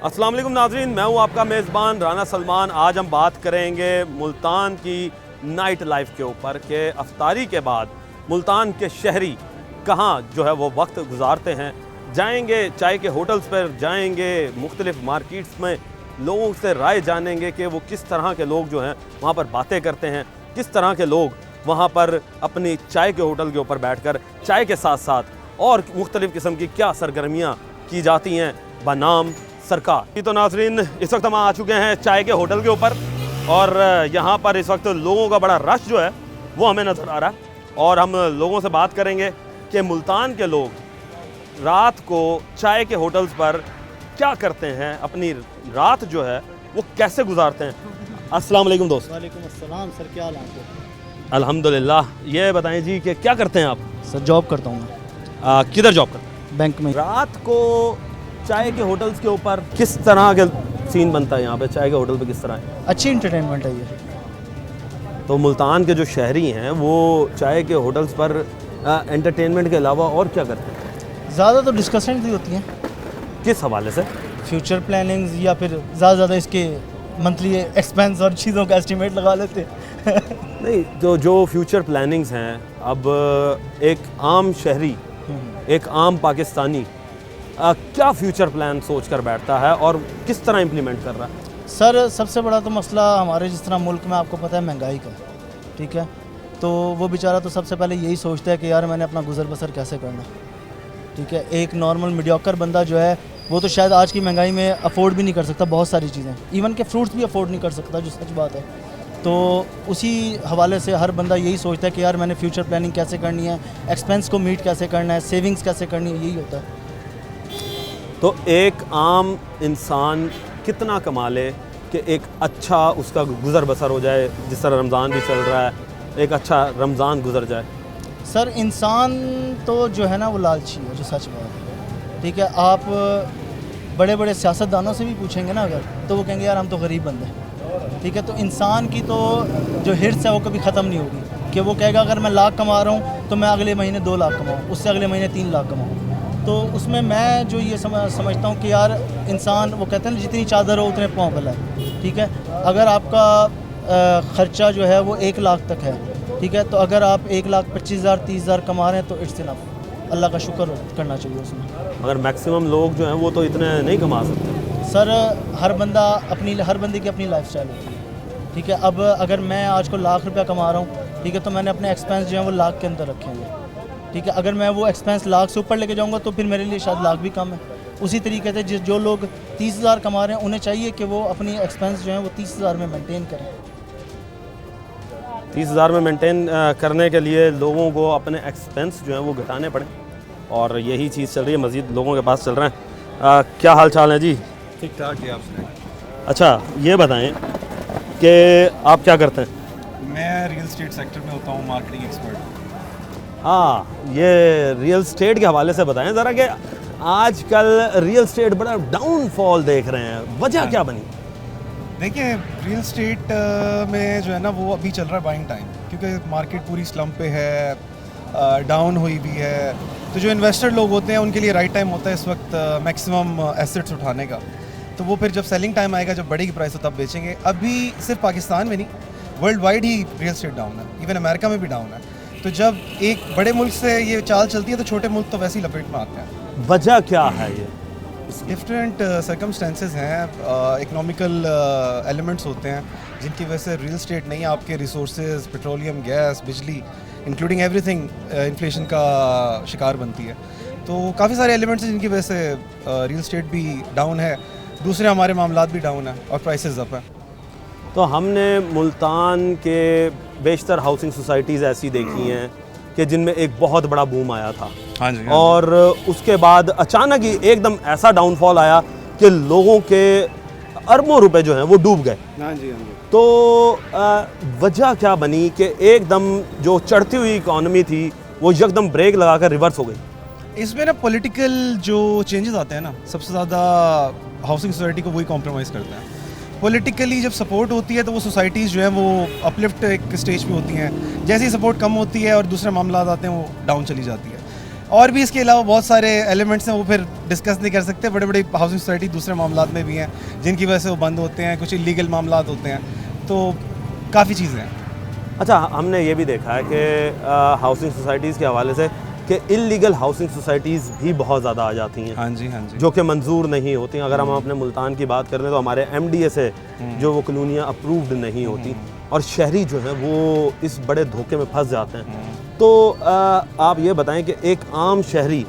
अस्सलाम वालेकुम नाज़रीन, मैं हूँ आपका मेज़बान राना सलमान। आज हम बात करेंगे मुल्तान की नाइट लाइफ के ऊपर कि अफ्तारी के बाद मुल्तान के शहरी कहाँ जो है वो वक्त गुजारते हैं। जाएंगे चाय के होटल्स पर, जाएंगे मुख्तलिफ़ मार्केट्स में, लोगों से राय जानेंगे कि वो किस तरह के लोग जो हैं वहाँ पर बातें करते हैं, किस तरह के लोग वहाँ पर अपनी चाय के होटल के ऊपर बैठकर चाय के साथ साथ और मुख्तलिफ़ किस्म की क्या सरगर्मियाँ की जाती हैं बनाम सरकार। ये तो नाज़रीन इस वक्त हम आ चुके हैं चाय के होटल के ऊपर और यहाँ पर इस वक्त लोगों का बड़ा रश जो है वो हमें नज़र आ रहा है और हम लोगों से बात करेंगे कि मुल्तान के लोग रात को चाय के होटल्स पर क्या करते हैं, अपनी रात जो है वो कैसे गुजारते हैं। अस्सलाम वालेकुम दोस्त। वालेकुम अस्सलाम सर, क्या हाल है आपके? अल्हम्दुलिल्लाह। ये बताएं जी कि क्या करते हैं आप? सर जॉब करता हूँ मैं, किधर जॉब करते हैं? बैंक में। रात को चाय के होटल्स के ऊपर किस तरह के सीन बनता है यहाँ पे? चाय के होटल पे किस तरह है? अच्छी इंटरटेनमेंट है ये। तो मुल्तान के जो शहरी हैं वो चाय के होटल्स पर एंटरटेनमेंट के अलावा और क्या करते हैं? ज़्यादा तो डिस्कशन भी होती हैं, किस हवाले से? फ्यूचर प्लानिंग्स या फिर ज़्यादा इसके मंथली एक्सपेंस और चीज़ों का एस्टिमेट लगा लेते नहीं, जो फ्यूचर प्लानिंग्स हैं, अब एक आम शहरी, एक आम पाकिस्तानी क्या फ्यूचर प्लान सोच कर बैठता है और किस तरह इम्प्लीमेंट कर रहा है? सर सबसे बड़ा तो मसला हमारे जिस तरह मुल्क में आपको पता है महंगाई का, ठीक है, तो वो बेचारा तो सबसे पहले यही सोचता है कि यार मैंने अपना गुजर बसर कैसे करना, ठीक है। एक नॉर्मल मीडियोकर बंदा जो है वो तो शायद आज की महंगाई में अफोर्ड भी नहीं कर सकता बहुत सारी चीज़ें, इवन के फ्रूट्स भी अफोर्ड नहीं कर सकता, जो सच बात है। तो उसी हवाले से हर बंदा यही सोचता है कि यार मैंने फ्यूचर प्लानिंग कैसे करनी है, एक्सपेंस को मीट कैसे करना है, सेविंग्स कैसे करनी है, यही होता है। तो एक आम इंसान कितना कमा ले कि एक अच्छा उसका गुजर बसर हो जाए, जिस तरह रमज़ान भी चल रहा है, एक अच्छा रमज़ान गुजर जाए? सर इंसान तो जो है ना वो लालची है, जो सच बात है, ठीक है। आप बड़े बड़े सियासतदानों से भी पूछेंगे ना अगर, तो वो कहेंगे यार हम तो गरीब बंदे हैं, ठीक है। तो इंसान की तो जो हिर्स है वो कभी ख़त्म नहीं होगी कि वो कहेगा अगर मैं लाख कमा रहा हूँ तो मैं अगले महीने 2 लाख कमाऊँ, उससे अगले महीने 3 लाख कमाऊँ। तो उसमें मैं जो ये समझता हूँ कि यार इंसान, वो कहते हैं ना जितनी चादर हो उतने पाँव फैलाए, ठीक है। अगर आपका ख़र्चा जो है वो 1 लाख तक है, ठीक है, तो अगर आप 1,25,000 30,000 कमा रहे हैं तो इट्स इनफ, अल्लाह का शुक्र करना चाहिए उसमें। मगर मैक्सिमम लोग जो हैं वो तो इतने नहीं कमा सकते। सर हर बंदे की अपनी लाइफस्टाइल होती है, ठीक है। अब अगर मैं आज को लाख रुपया कमा रहा हूँ, ठीक है, तो मैंने अपने एक्सपेंस जो है वो लाख के अंदर रखे होंगे, ठीक है। अगर मैं वो एक्सपेंस लाख से ऊपर लेके जाऊँगा तो फिर मेरे लिए शायद लाख भी कम है। उसी तरीके से जो लोग 30,000 कमा रहे हैं उन्हें चाहिए कि वो अपनी एक्सपेंस जो है वो 30,000 में मेंटेन करें। 30,000 में मेंटेन करने के लिए लोगों को अपने एक्सपेंस जो हैं वो घटाने पड़े और यही चीज़ चल रही है, मज़ीद लोगों के पास चल रहे हैं। क्या हाल चाल है जी? ठीक ठाक है आपसे। अच्छा ये बताएं कि आप क्या करते हैं? मैं रियल एस्टेट सेक्टर में होता हूँ, मार्केटिंग एक्सपर्ट। हाँ, ये रियल स्टेट के हवाले से बताएं ज़रा कि आजकल रियल स्टेट बड़ा डाउनफॉल देख रहे हैं, वजह क्या बनी? देखिए रियल एस्टेट में जो है ना वो अभी चल रहा है बाइंग टाइम, क्योंकि मार्केट पूरी स्लम्प पे है, डाउन हुई भी है। तो जो इन्वेस्टर लोग होते हैं उनके लिए राइट टाइम होता है इस वक्त मैक्सिमम एसेट्स उठाने का। तो वो फिर जब सेलिंग टाइम आएगा, जब बढ़ेगी प्राइस, तो तब बेचेंगे। अभी सिर्फ पाकिस्तान में नहीं, वर्ल्ड वाइड ही रियल एस्टेट डाउन है, इवन अमेरिका में भी डाउन है। तो जब एक बड़े मुल्क से ये चाल चलती है तो छोटे मुल्क तो वैसे ही लपेट में आते हैं। वजह क्या है ये? डिफरेंट सर्कमस्टेंसेस हैं, इकोनॉमिकल एलिमेंट्स होते हैं जिनकी वजह से रियल एस्टेट नहीं, आपके रिसोर्सेज, पेट्रोलियम, गैस, बिजली, इंक्लूडिंग एवरीथिंग इन्फ्लेशन का शिकार बनती है। तो काफ़ी सारे एलिमेंट्स हैं जिनकी वजह से रियल एस्टेट भी डाउन है, दूसरे हमारे मामलात भी डाउन है और प्राइसेस अप है। तो हमने मुल्तान के बेशतर हाउसिंग सोसाइटीज़ ऐसी देखी हैं कि जिनमें एक बहुत बड़ा बूम आया था। हाँ जी। और उसके बाद अचानक ही एकदम ऐसा डाउनफॉल आया कि लोगों के अरबों रुपए जो हैं वो डूब गए। हाँ जी, हाँ जी। तो वजह क्या बनी कि एकदम जो चढ़ती हुई इकॉनमी थी वो यकदम ब्रेक लगाकर रिवर्स हो गई? इसमें ना पॉलिटिकल जो चेंजेस आते हैं ना, सबसे ज़्यादा हाउसिंग सोसाइटी को वही कॉम्प्रोमाइज़ करते हैं। पॉलिटिकली जब सपोर्ट होती है तो वो सोसाइटीज़ जो है वो अपलिफ्ट एक स्टेज पे होती हैं, जैसे ही सपोर्ट कम होती है और दूसरे मामला आते हैं वो डाउन चली जाती है। और भी इसके अलावा बहुत सारे एलिमेंट्स हैं, वो फिर डिस्कस नहीं कर सकते। बड़े बड़े हाउसिंग सोसाइटी दूसरे मामलात में भी हैं जिनकी वजह से वो बंद होते हैं, कुछ इलीगल मामलात होते हैं, तो काफ़ी चीज़ें हैं। अच्छा, हमने ये भी देखा है कि हाउसिंग सोसाइटीज़ के हवाले से कि इलीगल हाउसिंग सोसाइटीज़ भी बहुत ज़्यादा आ जाती हैं, हाँ जी, हाँ जी। जो कि मंजूर नहीं होती। अगर हम अपने मुल्तान की बात करें तो हमारे MDA से जो वो कॉलोनियाँ अप्रूव्ड नहीं होती, और शहरी जो है वो इस बड़े धोखे में फंस जाते हैं। तो आप ये बताएं कि एक आम शहरी,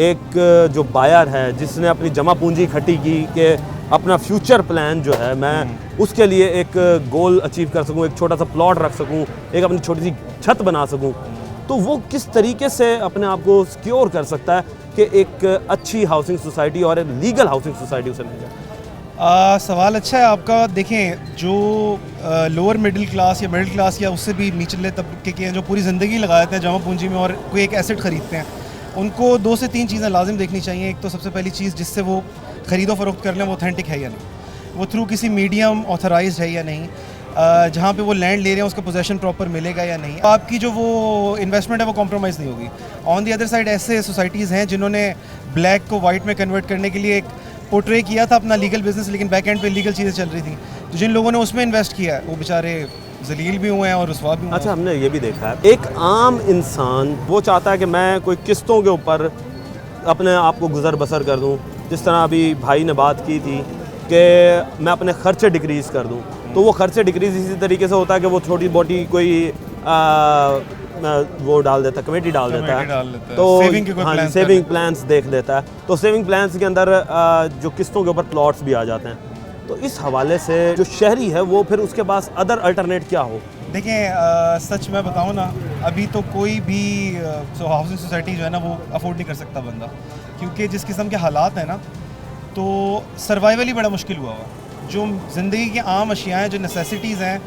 एक जो बायर है जिसने अपनी जमा पूंजी इकट्ठी की कि अपना फ्यूचर प्लान जो है मैं उसके लिए एक गोल अचीव कर सकूं, एक छोटा सा प्लॉट रख सकूं, एक अपनी छोटी सी छत बना सकूं, तो वो किस तरीके से अपने आप को सिक्योर कर सकता है कि एक अच्छी हाउसिंग सोसाइटी और एक लीगल हाउसिंग सोसाइटी उसे मिल जाए? सवाल अच्छा है आपका। देखें, जो लोअर मिडिल क्लास या मिडिल क्लास या उससे भी निचले तबके के हैं, जो पूरी ज़िंदगी लगा देते हैं जमा पूंजी में और कोई एक एसेट ख़रीदते हैं, उनको 2 से 3 चीज़ें लाजिम देखनी चाहिए। एक तो सबसे पहली चीज़ जिससे वो ख़रीदो फ़रोख्त कर लें, वो ऑथेंटिक है या नहीं, वो थ्रू किसी मीडियम ऑथराइज्ड है या नहीं, जहाँ पे वो लैंड ले रहे हैं उसका पोजेसन प्रॉपर मिलेगा या नहीं, आपकी जो वो इन्वेस्टमेंट है वो कॉम्प्रोमाइज़ नहीं होगी। ऑन दी अदर साइड ऐसे सोसाइटीज़ हैं जिन्होंने ब्लैक को वाइट में कन्वर्ट करने के लिए एक पोर्ट्रे किया था अपना लीगल बिजनेस, लेकिन बैक एंड पे लीगल चीज़ें चल रही थी, तो जिन लोगों ने उसमें इन्वेस्ट किया है वो बेचारे जलील भी हुए हैं और रुसवा भी हुए हैं। अच्छा, हमने ये भी देखा है, एक आम इंसान वो चाहता है कि मैं कोई किस्तों के ऊपर अपने आप को गुजर बसर कर दूं, जिस तरह अभी भाई ने बात की थी कि मैं अपने खर्चे डिक्रीज़ कर दूं, तो वो खर्चे डिक्रीज़ इसी तरीके से होता है कि वो छोटी मोटी कोई वो डाल देता है, कमेटी डाल देता है, तो सेविंग प्लान्स देख लेता है, तो सेविंग प्लान्स के अंदर जो किस्तों के ऊपर प्लॉट्स भी आ जाते हैं। तो इस हवाले से जो शहरी है वो फिर उसके पास अदर अल्टरनेट क्या हो? देखें, सच मैं बताऊं ना, अभी तो कोई भी हाउसिंग सोसाइटी जो है ना वो अफोर्ड नहीं कर सकता बंदा, क्योंकि जिस किस्म के हालात हैं ना, तो सर्वाइवल ही बड़ा मुश्किल हुआ हुआ। जो ज़िंदगी की आम अशियाँ हैं, जो नेसेसिटीज़ हैं,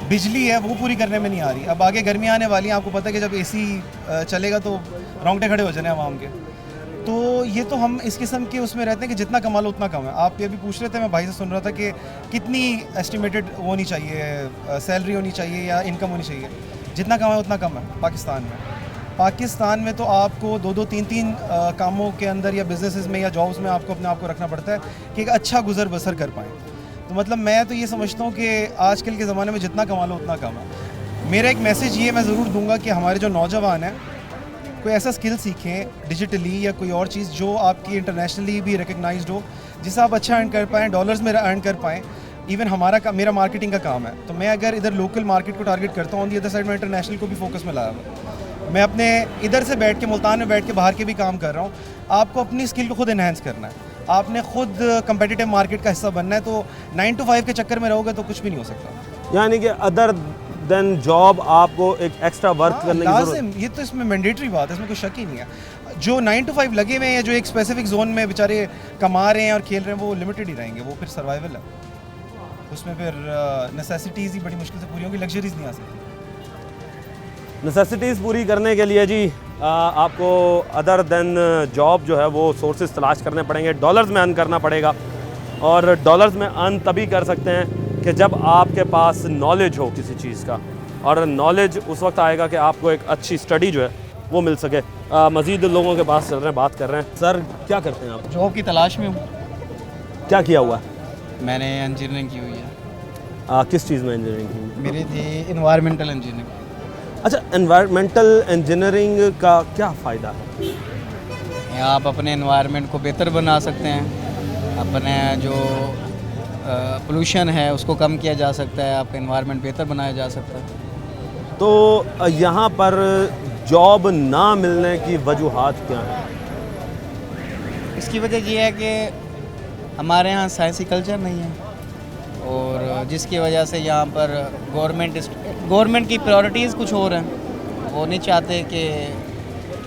बिजली है, वो पूरी करने में नहीं आ रही। अब आगे गर्मियाँ आने वाली हैं, आपको पता है कि जब AC चलेगा तो रोंगटे खड़े हो जाने आवाम के। तो ये तो हम इस किस्म के उसमें रहते हैं कि जितना कमा लो उतना कम है। आप ये भी पूछ रहे थे, मैं भाई से सुन रहा था कि कितनी एस्टिमेटेड वो होनी चाहिए, सैलरी होनी चाहिए या इनकम होनी चाहिए। जितना कमाए उतना कम है पाकिस्तान में। पाकिस्तान में तो आपको 2-2, 3-3 कामों के अंदर या बिजनेसेस में या जॉब्स में आपको अपने आप को रखना पड़ता है कि एक अच्छा गुजर बसर कर पाएँ। तो मतलब मैं तो ये समझता हूँ कि आजकल के ज़माने में जितना कमा लो उतना कम है। मेरा एक मैसेज ये मैं ज़रूर दूंगा कि हमारे जो नौजवान हैं कोई ऐसा स्किल सीखें डिजिटली या कोई और चीज़ जो आपकी इंटरनेशनली भी रिकग्नाइज्ड हो, जिससे आप अच्छा अर्न कर पाएँ, डॉलर्स में अर्न कर पाएँ। इवन मेरा मार्केटिंग का काम है, तो मैं अगर इधर लोकल मार्केट को टारगेट करता हूँ, ऑन दी अदर साइड में इंटरनेशनल को भी फोकस में लाया हुआ। मैं अपने इधर से बैठ के मुल्तान में बैठ के बाहर के भी काम कर रहा हूँ। आपको अपनी स्किल को खुद इन्हेंस करना है, आपने खुद कंपेटिटिव मार्केट का हिस्सा बनना है। तो 9 to 5 के चक्कर में रहोगे तो कुछ भी नहीं हो सकता। यानी कि अदर देन जॉब आपको एक एक्स्ट्रा वर्क करने की ज़रूरत। ये तो इसमें मैंडेटरी बात है, इसमें कोई शक ही नहीं है। जो 9 to 5 लगे हुए हैं या जो एक स्पेसिफिक जोन में बेचारे कमा रहे हैं और खेल रहे हैं, वो लिमिटेड ही रहेंगे, वो फिर सर्वाइवल है। उसमें फिर नेसेसिटीज़ ही बड़ी मुश्किल से पूरी होंगी, लग्जरीज नहीं आ सकती। नेसेसिटीज़ पूरी करने के लिए जी आपको अदर देन जॉब जो है वो सोर्सेज तलाश करने पड़ेंगे, डॉलर्स में अर्न करना पड़ेगा। और डॉलर्स में अर्न तभी कर सकते हैं कि जब आपके पास नॉलेज हो किसी चीज़ का, और नॉलेज उस वक्त आएगा कि आपको एक अच्छी स्टडी जो है वो मिल सके। मज़ीद लोगों के पास चल रहे हैं, बात कर रहे हैं। सर, क्या करते हैं आप? जॉब की तलाश में हूँ। क्या किया हुआ है? मैंने इंजीनियरिंग की हुई है। किस चीज़ में इंजीनियरिंग की? मेरी थी इन्वायरमेंटल इंजीनियरिंग। अच्छा, एनवायरमेंटल इंजीनियरिंग का क्या फ़ायदा है? यहाँ आप अपने एनवायरनमेंट को बेहतर बना सकते हैं, अपने जो पोल्यूशन है उसको कम किया जा सकता है, आपका एनवायरनमेंट बेहतर बनाया जा सकता है। तो यहाँ पर जॉब ना मिलने की वजूहात क्या हैं? इसकी वजह ये है कि हमारे यहाँ साइंसी कल्चर नहीं है, और जिसकी वजह से यहाँ पर गवर्नमेंट की प्रायोरिटीज़ कुछ और हैं। वो नहीं चाहते कि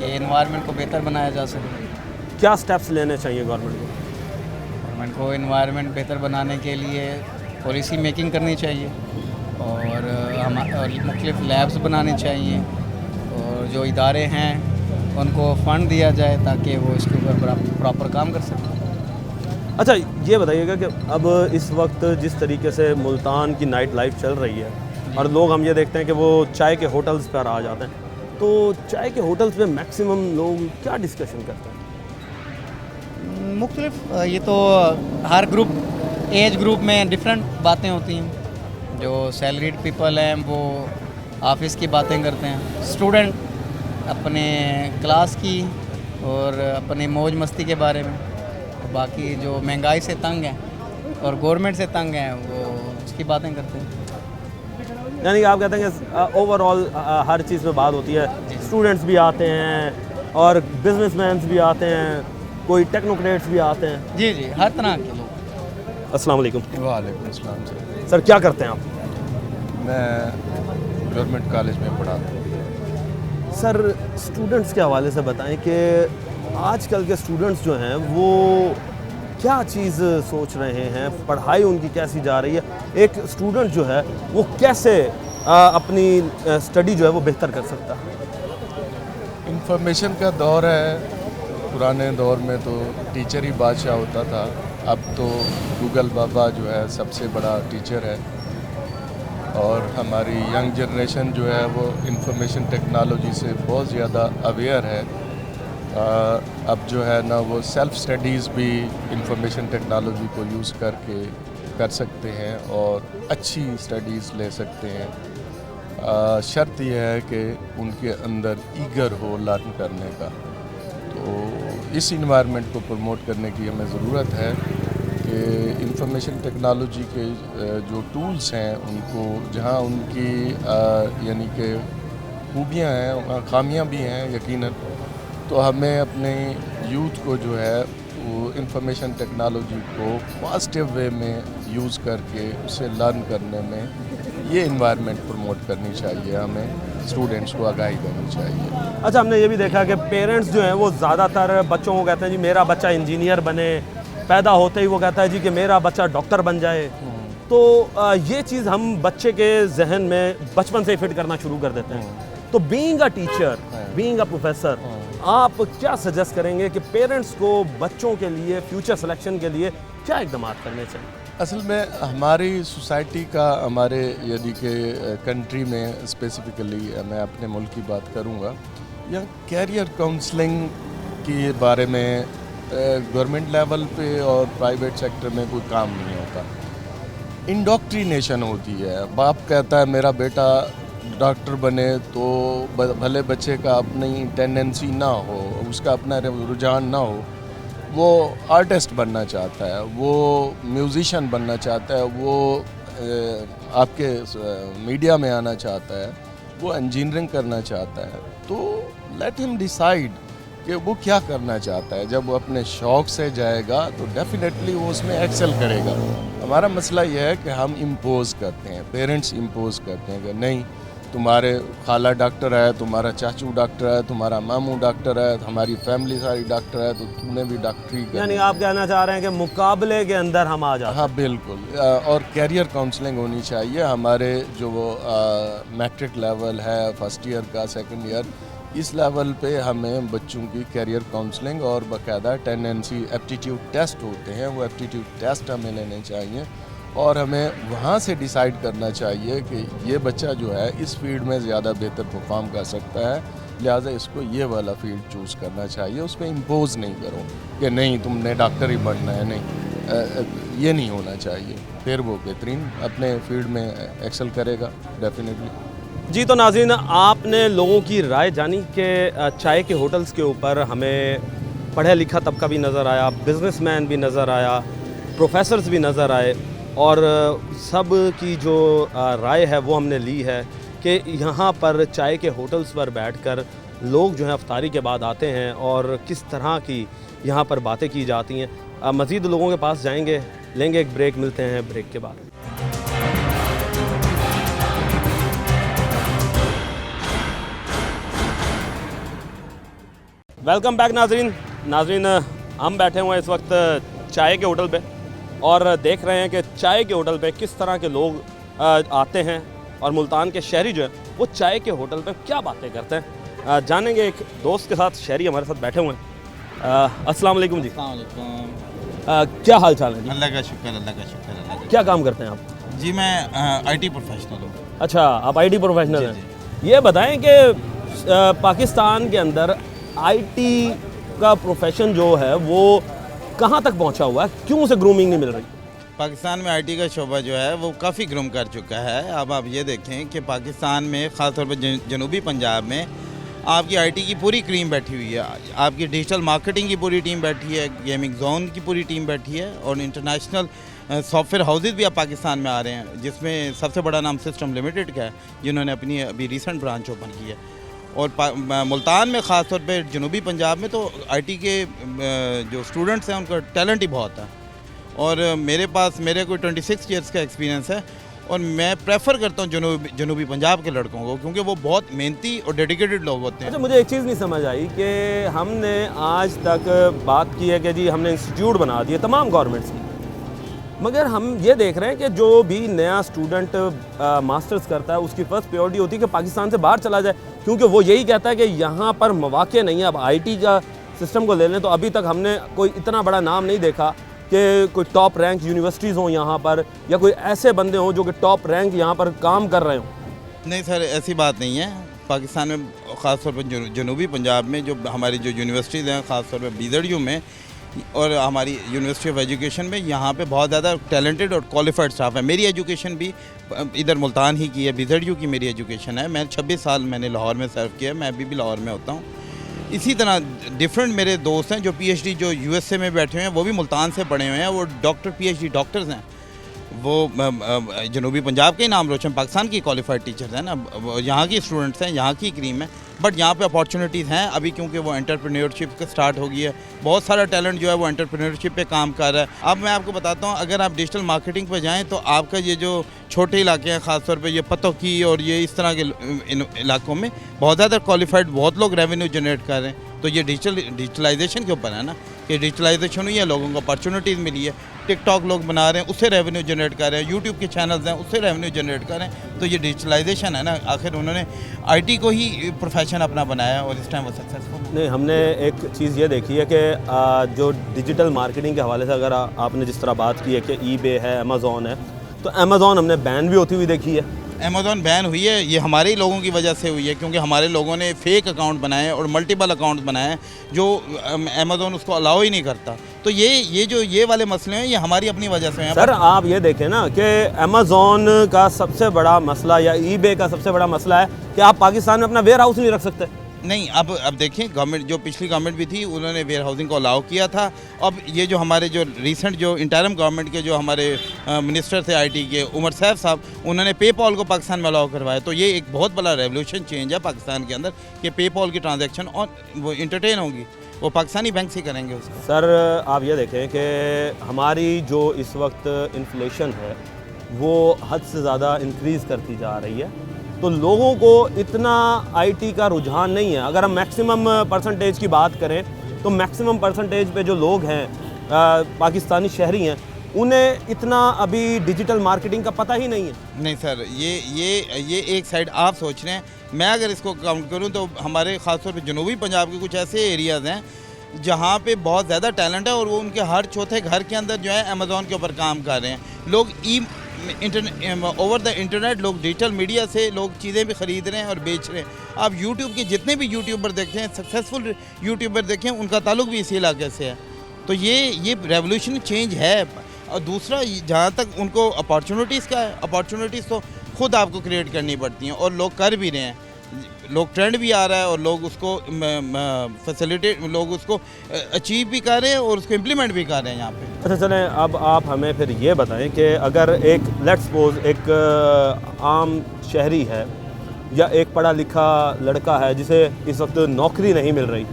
एनवायरनमेंट को बेहतर बनाया जा सके। क्या स्टेप्स लेने चाहिए गवर्नमेंट को? गवर्नमेंट को एनवायरनमेंट बेहतर बनाने के लिए पॉलिसी मेकिंग करनी चाहिए, और मुख्तलिफ लैब्स बनाने चाहिए, और जो इदारे हैं उनको फ़ंड दिया जाए ताकि वो इसके ऊपर प्रॉपर काम कर सकें। अच्छा, ये बताइएगा कि अब इस वक्त जिस तरीके से मुल्तान की नाइट लाइफ चल रही है, और लोग हम ये देखते हैं कि वो चाय के होटल्स पर आ जाते हैं, तो चाय के होटल्स में मैक्सिमम लोग क्या डिस्कशन करते हैं? मुख्तलिफ ये तो हर ग्रुप एज ग्रुप में डिफरेंट बातें होती हैं। जो सैलरीड पीपल हैं वो ऑफिस की बातें करते हैं, स्टूडेंट अपने क्लास की और अपने मौज मस्ती के बारे में, और बाकी जो महंगाई से तंग हैं और गवर्नमेंट से तंग हैं वो उसकी बातें करते हैं। यानी कि आप कहते हैं कि ओवरऑल हर चीज़ में बात होती है, स्टूडेंट्स भी आते हैं और बिजनेसमैन भी आते हैं, कोई टेक्नोक्रेट्स भी आते हैं। जी जी, हर तरह के लोग। अस्सलाम वालेकुम। वालेकुम अस्सलाम सर। सर क्या करते हैं आप? मैं गवर्नमेंट कॉलेज में पढ़ाता हूँ। सर स्टूडेंट्स के हवाले से बताएं कि आजकल के स्टूडेंट्स जो हैं वो क्या चीज़ सोच रहे हैं, पढ़ाई उनकी कैसी जा रही है, एक स्टूडेंट जो है वो कैसे अपनी स्टडी जो है वो बेहतर कर सकता है? इंफॉर्मेशन का दौर है। पुराने दौर में तो टीचर ही बादशाह होता था, अब तो गूगल बाबा जो है सबसे बड़ा टीचर है। और हमारी यंग जनरेशन जो है वो इंफॉर्मेशन टेक्नोलॉजी से बहुत ज़्यादा अवेयर है। अब जो है ना वो सेल्फ स्टडीज़ भी इंफॉर्मेशन टेक्नोलॉजी को यूज़ करके कर सकते हैं और अच्छी स्टडीज़ ले सकते हैं। शर्त यह है कि उनके अंदर ईगर हो लर्न करने का। तो इस इन्वायरमेंट को प्रमोट करने की हमें ज़रूरत है कि इंफॉर्मेशन टेक्नोलॉजी के जो टूल्स हैं उनको जहाँ उनकी यानी कि खूबियाँ हैं वहाँ खामियाँ भी हैं यकीनन, तो हमें अपने यूथ को जो है वो इंफॉर्मेशन टेक्नोलॉजी को पॉजिटिव वे में यूज़ करके उसे लर्न करने में ये इन्वायरमेंट प्रमोट करनी चाहिए। हमें स्टूडेंट्स को आगाही देनी चाहिए। अच्छा, हमने ये भी देखा कि पेरेंट्स जो हैं वो ज़्यादातर बच्चों को कहते हैं जी मेरा बच्चा इंजीनियर बने, पैदा होते ही वो कहता है जी कि मेरा बच्चा डॉक्टर बन जाए। तो ये चीज़ हम बच्चे के जहन में बचपन से ही फिट करना शुरू कर देते हैं। तो being a teacher, being a professor, आप क्या सजेस्ट करेंगे कि पेरेंट्स को बच्चों के लिए फ्यूचर सिलेक्शन के लिए क्या इकदाम करने चाहिए? असल में हमारी सोसाइटी का, हमारे यदि के कंट्री में स्पेसिफिकली मैं अपने मुल्क की बात करूँगा, या कैरियर काउंसलिंग के बारे में गवर्नमेंट लेवल पे और प्राइवेट सेक्टर में कोई काम नहीं होता। इंडोक्ट्रिनेशन होती है। बाप कहता है मेरा बेटा डॉक्टर बने, तो भले बच्चे का अपनी टेंडेंसी ना हो, उसका अपना रुझान ना हो, वो आर्टिस्ट बनना चाहता है, वो म्यूज़िशियन बनना चाहता है, वो आपके मीडिया में आना चाहता है, वो इंजीनियरिंग करना चाहता है। तो लेट हिम डिसाइड कि वो क्या करना चाहता है। जब वो अपने शौक़ से जाएगा तो डेफिनेटली वो उसमें एक्सेल करेगा। हमारा मसला यह है कि हम इम्पोज़ करते हैं, पेरेंट्स इम्पोज़ करते हैं कि नहीं तुम्हारे खाला डॉक्टर है, तुम्हारा चाचू डॉक्टर है, तुम्हारा मामू डॉक्टर है, हमारी फैमिली सारी डॉक्टर है, तो तूने भी डॉक्टरी करनी। यानी आप कहना चाह रहे हैं कि मुकाबले के अंदर हम आ जाते हैं? हाँ बिल्कुल। और कैरियर काउंसलिंग होनी चाहिए। हमारे जो वो मैट्रिक लेवल है, फर्स्ट ईयर का, सेकंड ईयर, इस लेवल पे हमें बच्चों की कैरियर काउंसलिंग और बाकायदा टेंडेंसी एप्टीट्यूड टेस्ट होते हैं, वो एप्टीट्यूड टेस्ट हमें लेने चाहिए और हमें वहाँ से डिसाइड करना चाहिए कि ये बच्चा जो है इस फील्ड में ज़्यादा बेहतर परफॉर्म कर सकता है, लिहाजा इसको ये वाला फील्ड चूज़ करना चाहिए। उस पर इम्पोज़ नहीं करो कि नहीं तुमने डॉक्टर ही बनना है, नहीं, ये नहीं होना चाहिए। फिर वो बेहतरीन अपने फील्ड में एक्सेल करेगा डेफिनेटली। जी, तो नाज़रीन, आपने लोगों की राय जानी कि चाय के होटल्स के ऊपर हमें पढ़ा लिखा तबका भी नज़र आया, बिजनेसमैन भी नज़र आया, प्रोफेसर्स भी नज़र आए, और सब की जो राय है वो हमने ली है कि यहाँ पर चाय के होटल्स पर बैठकर लोग जो हैं अफ्तारी के बाद आते हैं और किस तरह की यहाँ पर बातें की जाती हैं। मज़ीद लोगों के पास जाएंगे, लेंगे एक ब्रेक, मिलते हैं ब्रेक के बाद। वेलकम बैक नाजरीन, हम बैठे हुए हैं इस वक्त चाय के होटल पे और देख रहे हैं कि चाय के होटल पे किस तरह के लोग आते हैं और मुल्तान के शहरी जो है वो चाय के होटल पे क्या बातें करते हैं। जानेंगे एक दोस्त के साथ, शहरी हमारे साथ बैठे हुए हैं। अस्सलाम वालेकुम जी। क्या हाल चाल है जी? अल्लाह का शुक्र, अल्लाह का शुक्र, अल्लाह का। क्या काम करते हैं आप? जी मैं आईटी प्रोफेशनल हूँ। अच्छा, आप आईटी प्रोफेशनल जी, हैं। ये बताएं कि पाकिस्तान के अंदर आईटी का प्रोफेशन जो है वो कहाँ तक पहुँचा हुआ है, क्यों उसे ग्रूमिंग नहीं मिल रही? पाकिस्तान में आईटी का शोबा जो है वो काफ़ी ग्रूम कर चुका है। अब आप ये देखें कि पाकिस्तान में ख़ासतौर पर जनूबी पंजाब में आपकी आईटी की पूरी क्रीम बैठी हुई है, आपकी डिजिटल मार्केटिंग की पूरी टीम बैठी है, गेमिंग जोन की पूरी टीम बैठी है, और इंटरनेशनल सॉफ्टवेयर हाउसेज भी अब पाकिस्तान में आ रहे हैं, जिसमें सबसे बड़ा नाम सिस्टम लिमिटेड का है, जिन्होंने अपनी अभी रिसेंट ब्रांच ओपन की है। और मुल्तान में ख़ास तौर पे जनूबी पंजाब में तो आईटी के जो स्टूडेंट्स हैं उनका टैलेंट ही बहुत है। और मेरे कोई 26 ईयर्स का एक्सपीरियंस है, और मैं प्रेफर करता हूँ जनूबी पंजाब के लड़कों को, क्योंकि वो बहुत मेहनती और डेडिकेटेड लोग होते हैं। अच्छा, मुझे एक चीज़ नहीं समझ आई कि हमने आज तक बात की है कि जी हमने इंस्टीट्यूट बना दिए तमाम गवर्नमेंट्स की, मगर हम ये देख रहे हैं कि जो भी नया स्टूडेंट मास्टर्स करता है उसकी फ़र्स्ट प्रायोरिटी होती है कि पाकिस्तान से बाहर चला जाए, क्योंकि वो यही कहता है कि यहाँ पर मौके नहीं है। अब आईटी का सिस्टम को ले लें तो अभी तक हमने कोई इतना बड़ा नाम नहीं देखा कि कोई टॉप रैंक यूनिवर्सिटीज़ हों यहाँ पर, या कोई ऐसे बंदे हों जो कि टॉप रैंक यहाँ पर काम कर रहे हों। नहीं सर, ऐसी बात नहीं है। पाकिस्तान में ख़ास तौर पर जनूबी पंजाब में जो हमारी जो यूनिवर्सिटीज़ हैं, ख़ास तौर पर BZU में और हमारी यूनिवर्सिटी ऑफ एजुकेशन में, यहाँ पे बहुत ज़्यादा टैलेंटेड और क्वालिफाइड स्टाफ है। मेरी एजुकेशन भी इधर मुल्तान ही की है, BZU की मेरी एजुकेशन है। मैं 26 साल मैंने लाहौर में सर्व किया है, मैं अभी भी लाहौर में होता हूँ। इसी तरह डिफरेंट मेरे दोस्त हैं जो PhD जो USA में बैठे हुए हैं, वो भी मुल्तान से पढ़े हुए हैं, वो PhD डॉक्टर्स हैं, वो जनूबी पंजाब के ही नाम रोशन, पाकिस्तान की क्वालिफाइड टीचर्स हैं ना, यहाँ की स्टूडेंट्स हैं, यहाँ की क्रीम है। बट यहाँ पे अपॉर्चुनिटीज़ हैं अभी, क्योंकि वो एंटरप्रेन्योरशिप का स्टार्ट हो गई है। बहुत सारा टैलेंट जो है वो एंटरप्रेन्योरशिप पे काम कर रहा है। अब मैं आपको बताता हूँ, अगर आप डिजिटल मार्केटिंग पे जाएँ तो आपका ये जो छोटे इलाके हैं, ख़ासतौर पे ये पतोकी और ये इस तरह के इलाकों में बहुत ज़्यादा क्वालिफाइड बहुत लोग रेवेन्यू जनरेट कर रहे हैं। तो ये डिजिटलाइजेशन के ऊपर है ना, कि डिजिटलाइजेशन हुई है, लोगों को अपॉर्चुनिटीज़ मिली है। टिकटॉक लोग बना रहे हैं, उससे रेवेन्यू जनरेट कर रहे हैं, यूट्यूब के चैनल्स हैं उससे रेवेन्यू जनरेट कर रहे हैं। तो ये डिजिटलाइजेशन है ना, आखिर उन्होंने आईटी को ही प्रोफेशन अपना बनाया और इस टाइम वो सक्सेसफुल। नहीं, हमने एक चीज़ ये देखी है कि जो डिजिटल मार्केटिंग के हवाले से अगर आपने जिस तरह बात की है कि eBay है, अमेज़ॉन है, तो अमेज़ॉन हमने बैन भी होती हुई देखी है। अमेज़ॉन बैन हुई है, ये हमारे ही लोगों की वजह से हुई है, क्योंकि हमारे लोगों ने फेक अकाउंट बनाए और मल्टीपल अकाउंट्स बनाए जो अमेज़ॉन उसको अलाउ ही नहीं करता। तो ये वाले मसले हैं, ये हमारी अपनी वजह से हैं। सर आप ये देखें ना कि अमेज़ॉन का सबसे बड़ा मसला या eBay का सबसे बड़ा मसला है कि आप पाकिस्तान में अपना वेयर हाउस नहीं रख सकते। नहीं, अब देखिए, गवर्नमेंट जो पिछली गवर्नमेंट भी थी उन्होंने वेयर हाउसिंग को अलाउ किया था। अब ये जो हमारे जो रिसेंट जो इंटरिम गवर्नमेंट के जो हमारे मिनिस्टर थे आईटी के, उमर सैफ साहब, उन्होंने पेपॉल को पाकिस्तान में अलाउ करवाया। तो ये एक बहुत बड़ा रेवोल्यूशन चेंज है पाकिस्तान के अंदर कि पेपॉल की ट्रांजैक्शन और वो इंटरटेन होंगी, वो पाकिस्तानी बैंक से करेंगे उसको। सर आप ये देखें कि हमारी जो इस वक्त इन्फ्लेशन है वो हद से ज़्यादा इंक्रीज़ करती जा रही है, तो लोगों को इतना आईटी का रुझान नहीं है। अगर हम मैक्सिमम परसेंटेज की बात करें तो मैक्सिमम परसेंटेज पे जो लोग हैं पाकिस्तानी शहरी हैं, उन्हें इतना अभी डिजिटल मार्केटिंग का पता ही नहीं है। नहीं सर, ये एक साइड आप सोच रहे हैं। मैं अगर इसको काउंट करूं तो हमारे ख़ासतौर पे जनूबी पंजाब के कुछ ऐसे एरियाज़ हैं जहां पे बहुत ज़्यादा टैलेंट है, और वो उनके हर चौथे घर के अंदर जो है अमेज़ॉन के ऊपर काम कर रहे हैं। लोग ओवर द इंटरनेट, लोग डिजिटल मीडिया से लोग चीज़ें भी ख़रीद रहे हैं और बेच रहे हैं। आप यूट्यूब के जितने भी यूट्यूबर देखते हैं, सक्सेसफुल यूट्यूबर देखें, उनका ताल्लुक भी इसी इलाके से है। तो ये रेवोल्यूशन चेंज है। और दूसरा, जहाँ तक उनको अपॉर्चुनिटीज़ का है, अपॉर्चुनिटीज़ तो खुद आपको क्रिएट करनी पड़ती हैं, और लोग कर भी रहे हैं। लोग ट्रेंड भी आ रहा है और लोग उसको फैसिलिटेट, लोग उसको अचीव भी कर रहे हैं और उसको इम्प्लीमेंट भी कर रहे हैं यहाँ पे। अच्छा चलें, अब आप हमें फिर ये बताएं कि अगर एक लेट्स सपोज एक आम शहरी है या एक पढ़ा लिखा लड़का है जिसे इस वक्त नौकरी नहीं मिल रही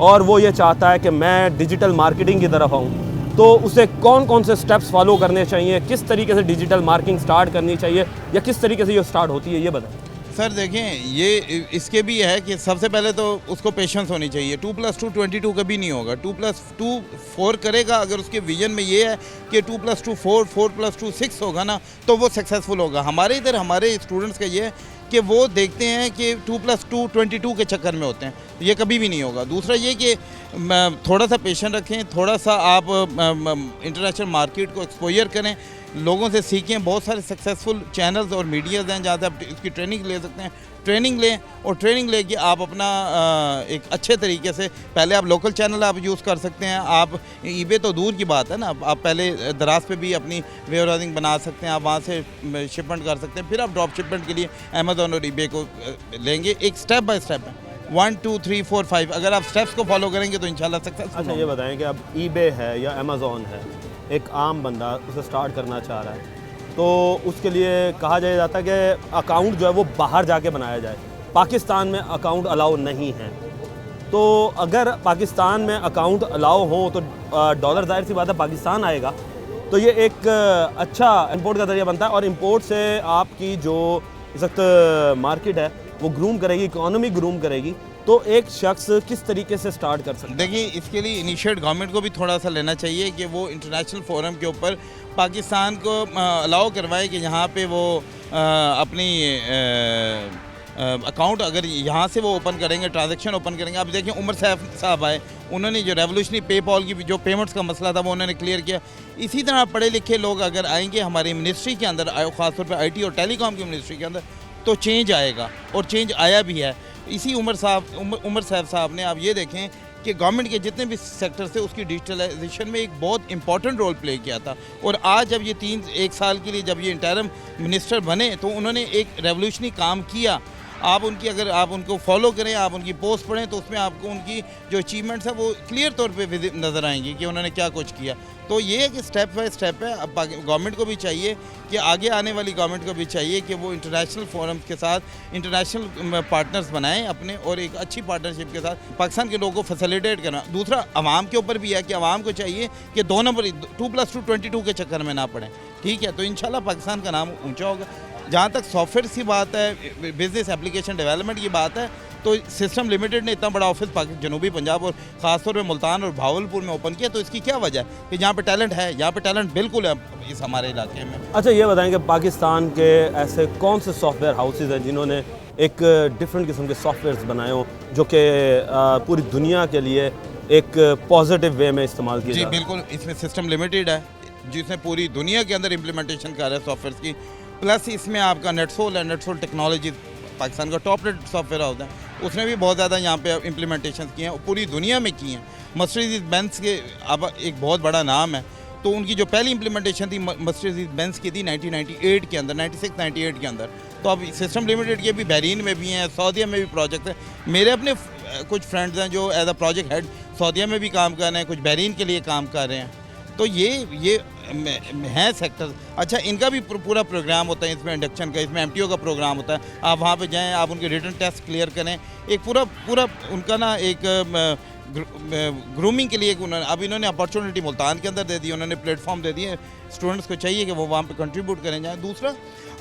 और वो ये चाहता है कि मैं डिजिटल मार्केटिंग की तरफ आऊँ, तो उसे कौन कौन से स्टेप्स फॉलो करने चाहिए, किस तरीके से डिजिटल मार्केटिंग स्टार्ट करनी चाहिए, या किस तरीके से ये स्टार्ट होती है, ये बताएं। सर देखें, ये इसके भी है कि सबसे पहले तो उसको पेशेंस होनी चाहिए। 2+2 22 कभी नहीं होगा, 2+2 4 करेगा। अगर उसके विजन में ये है कि 2+2 4, 4+2 6 होगा ना, तो वो सक्सेसफुल होगा। हमारे इधर हमारे स्टूडेंट्स का ये है कि वो देखते हैं कि 2+2 22 के चक्कर में होते हैं, ये कभी भी नहीं होगा। दूसरा ये कि थोड़ा सा पेशेंस रखें, थोड़ा सा आप इंटरनेशनल मार्केट को एक्सपोजर करें। लोगों से सीखें। बहुत सारे सक्सेसफुल चैनल्स और मीडियाज़ हैं जहाँ से आप इसकी ट्रेनिंग ले सकते हैं। ट्रेनिंग लें और ट्रेनिंग लेके आप अपना एक अच्छे तरीके से पहले आप लोकल चैनल आप यूज़ कर सकते हैं। आप ईबे तो दूर की बात है ना, आप पहले दराज पे भी अपनी वेयरहाउसिंग बना सकते हैं, आप वहाँ से शिपमेंट कर सकते हैं, फिर आप ड्रॉप शिपमेंट के लिए अमेज़ॉन और ईबे को लेंगे। एक स्टेप बाय स्टेप है, 1 2 3 4 5 अगर आप स्टेप्स को फॉलो करेंगे तो इंशाल्लाह सक्सेसफुल। अच्छा, ये बताएं कि अब ईबे है या अमेज़ॉन है, एक आम बंदा उसे स्टार्ट करना चाह रहा है तो उसके लिए कहा जाता है कि अकाउंट जो है वो बाहर जाके बनाया जाए। पाकिस्तान में अकाउंट अलाउ नहीं है, तो अगर पाकिस्तान में अकाउंट अलाउ हो तो डॉलर ज़ाहिर सी बात है पाकिस्तान आएगा, तो ये एक अच्छा इंपोर्ट का ज़रिया बनता है और इंपोर्ट से आपकी जो इस वक्त मार्केट है वो ग्रूम करेगी, इकोनॉमी ग्रूम करेगी। तो एक शख्स किस तरीके से स्टार्ट कर सकता है? देखिए, इसके लिए इनिशिएट गवर्नमेंट को भी थोड़ा सा लेना चाहिए कि वो इंटरनेशनल फोरम के ऊपर पाकिस्तान को अलाउ करवाए कि यहाँ पे वो अपनी अकाउंट अगर यहाँ से वो ओपन करेंगे, ट्रांजैक्शन ओपन करेंगे। अब देखिए उमर साहब आए, उन्होंने जो रेवोल्यूशनरी पेपॉल की जो पेमेंट्स का मसला था वो उन्होंने क्लियर किया। इसी तरह पढ़े लिखे लोग अगर आएंगे हमारी मिनिस्ट्री के अंदर, ख़ासतौर पर IT और टेलीकॉम की मिनिस्ट्री के अंदर, तो चेंज आएगा और चेंज आया भी है। इसी उमर साहब ने आप ये देखें कि गवर्नमेंट के जितने भी सेक्टर थे उसकी डिजिटलाइजेशन में एक बहुत इंपॉर्टेंट रोल प्ले किया था। और आज जब ये 1 साल के लिए जब ये इंटरिम मिनिस्टर बने तो उन्होंने एक रेवोल्यूशनरी काम किया। आप उनकी अगर आप उनको फॉलो करें, आप उनकी पोस्ट पढ़ें तो उसमें आपको उनकी जो अचीवमेंट्स हैं वो क्लियर तौर पे नज़र आएंगी कि उन्होंने क्या कुछ किया। तो ये एक स्टेप बाय स्टेप है। अब गवर्नमेंट को भी चाहिए कि आगे आने वाली गवर्नमेंट को भी चाहिए कि वो इंटरनेशनल फोरम्स के साथ इंटरनेशनल पार्टनर्स बनाएं अपने, और एक अच्छी पार्टनरशिप के साथ पाकिस्तान के लोगों को फैसिलिटेट करना। दूसरा, आवाम के ऊपर भी है कि आवाम को चाहिए कि 2 नंबर 2+2 22 के चक्कर में ना पड़ें, ठीक है? तो इंशाल्लाह पाकिस्तान का नाम ऊँचा होगा। जहाँ तक सॉफ्टवेयर की बात है, बिजनेस एप्लीकेशन डेवलपमेंट की बात है, तो सिस्टम लिमिटेड ने इतना बड़ा ऑफिस जनूबी पंजाब और ख़ासतौर पे मुल्तान और भावलपुर में ओपन किया। तो इसकी क्या वजह है कि यहाँ पे टैलेंट है, यहाँ पे टैलेंट बिल्कुल है इस हमारे इलाके में। अच्छा, ये बताएं कि पाकिस्तान के ऐसे कौन से सॉफ्टवेयर हाउसेज हैं जिन्होंने एक डिफरेंट किस्म के सॉफ्टवेयर्स बनाए हो जो कि पूरी दुनिया के लिए एक पॉजिटिव वे में इस्तेमाल किए? जी बिल्कुल, इसमें सिस्टम लिमिटेड है जिसने पूरी दुनिया के अंदर इम्प्लीमेंटेशन कर रहा है सॉफ्टवेयर की। प्लस इसमें आपका नेटसोल है, नेटसोल टेक्नोलॉजी पाकिस्तान का टॉप रेट सॉफ्टवेयर हाउस है, उसने भी बहुत ज़्यादा यहाँ पे इम्प्लीमेंटेशन किए हैं, पूरी दुनिया में किए हैं। मर्सिडीज बेंज के अब एक बहुत बड़ा नाम है, तो उनकी जो पहली इम्प्लीमेंटेशन थी मर्सिडीज बेंज की थी 1998 के अंदर, 96-98 के अंदर। तो अब सिस्टम लिमिटेड के भी बहरीन में भी हैं, सऊदीया में भी प्रोजेक्ट है। मेरे अपने कुछ फ्रेंड्स हैं जो एज अ प्रोजेक्ट हेड सऊदीया में भी काम कर रहे हैं, कुछ बहरीन के लिए काम कर रहे हैं। तो ये हैं सेक्टर। अच्छा, इनका भी पूरा प्रोग्राम होता है इसमें इंडक्शन का, इसमें MTO का प्रोग्राम होता है। आप वहाँ पे जाएं, आप उनके रिटन टेस्ट क्लियर करें, एक पूरा उनका ना एक ग्रूमिंग के लिए अब इन्होंने अपॉर्चुनिटी मुल्तान के अंदर दे दी, उन्होंने प्लेटफॉर्म दे दिए। स्टूडेंट्स को चाहिए कि वो वहाँ पे कंट्रीब्यूट करें जाएँ। दूसरा,